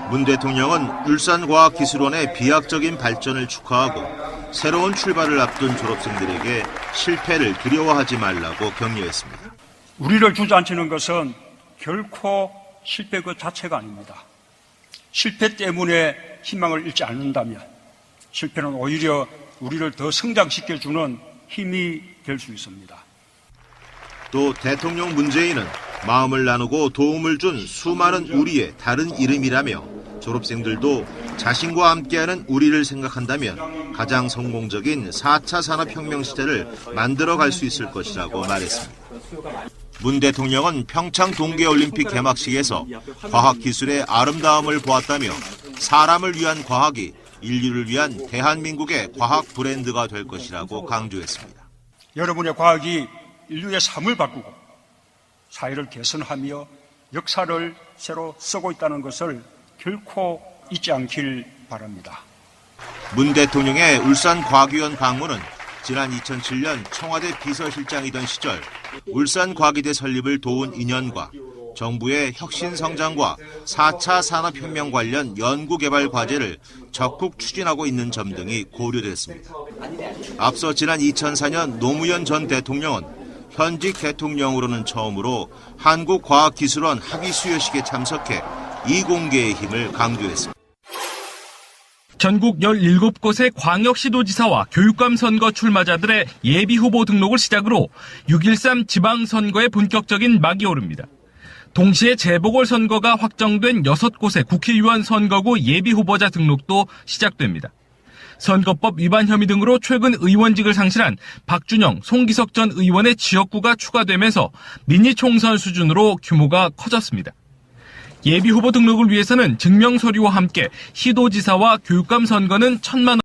문 대통령은 울산과학기술원의 비약적인 발전을 축하하고 새로운 출발을 앞둔 졸업생들에게 실패를 두려워하지 말라고 격려했습니다. 우리를 주저앉히는 것은 결코 실패 그 자체가 아닙니다. 실패 때문에 희망을 잃지 않는다면 실패는 오히려 우리를 더 성장시켜주는 힘이 될 수 있습니다. 또 대통령 문재인은 마음을 나누고 도움을 준 수많은 우리의 다른 이름이라며 졸업생들도 자신과 함께하는 우리를 생각한다면 가장 성공적인 4차 산업혁명 시대를 만들어갈 수 있을 것이라고 말했습니다. 문 대통령은 평창 동계올림픽 개막식에서 과학기술의 아름다움을 보았다며 사람을 위한 과학이 인류를 위한 대한민국의 과학 브랜드가 될 것이라고 강조했습니다. 여러분의 과학이 인류의 삶을 바꾸고 사회를 개선하며 역사를 새로 쓰고 있다는 것을 결코 잊지 않길 바랍니다. 문 대통령의 울산과학위원 방문은 지난 2007년 청와대 비서실장이던 시절 울산과기대 설립을 도운 인연과 정부의 혁신성장과 4차 산업혁명 관련 연구개발 과제를 적극 추진하고 있는 점 등이 고려됐습니다. 앞서 지난 2004년 노무현 전 대통령은 현직 대통령으로는 처음으로 한국과학기술원 학위 수여식에 참석해 이공계의 힘을 강조했습니다. 전국 17곳의 광역시도지사와 교육감 선거 출마자들의 예비후보 등록을 시작으로 6.13 지방선거에 본격적인 막이 오릅니다. 동시에 재보궐선거가 확정된 6곳의 국회의원 선거구 예비후보자 등록도 시작됩니다. 선거법 위반 혐의 등으로 최근 의원직을 상실한 박준영, 송기석 전 의원의 지역구가 추가되면서 미니 총선 수준으로 규모가 커졌습니다. 예비후보 등록을 위해서는 증명서류와 함께 시도지사와 교육감 선거는 1,000만 원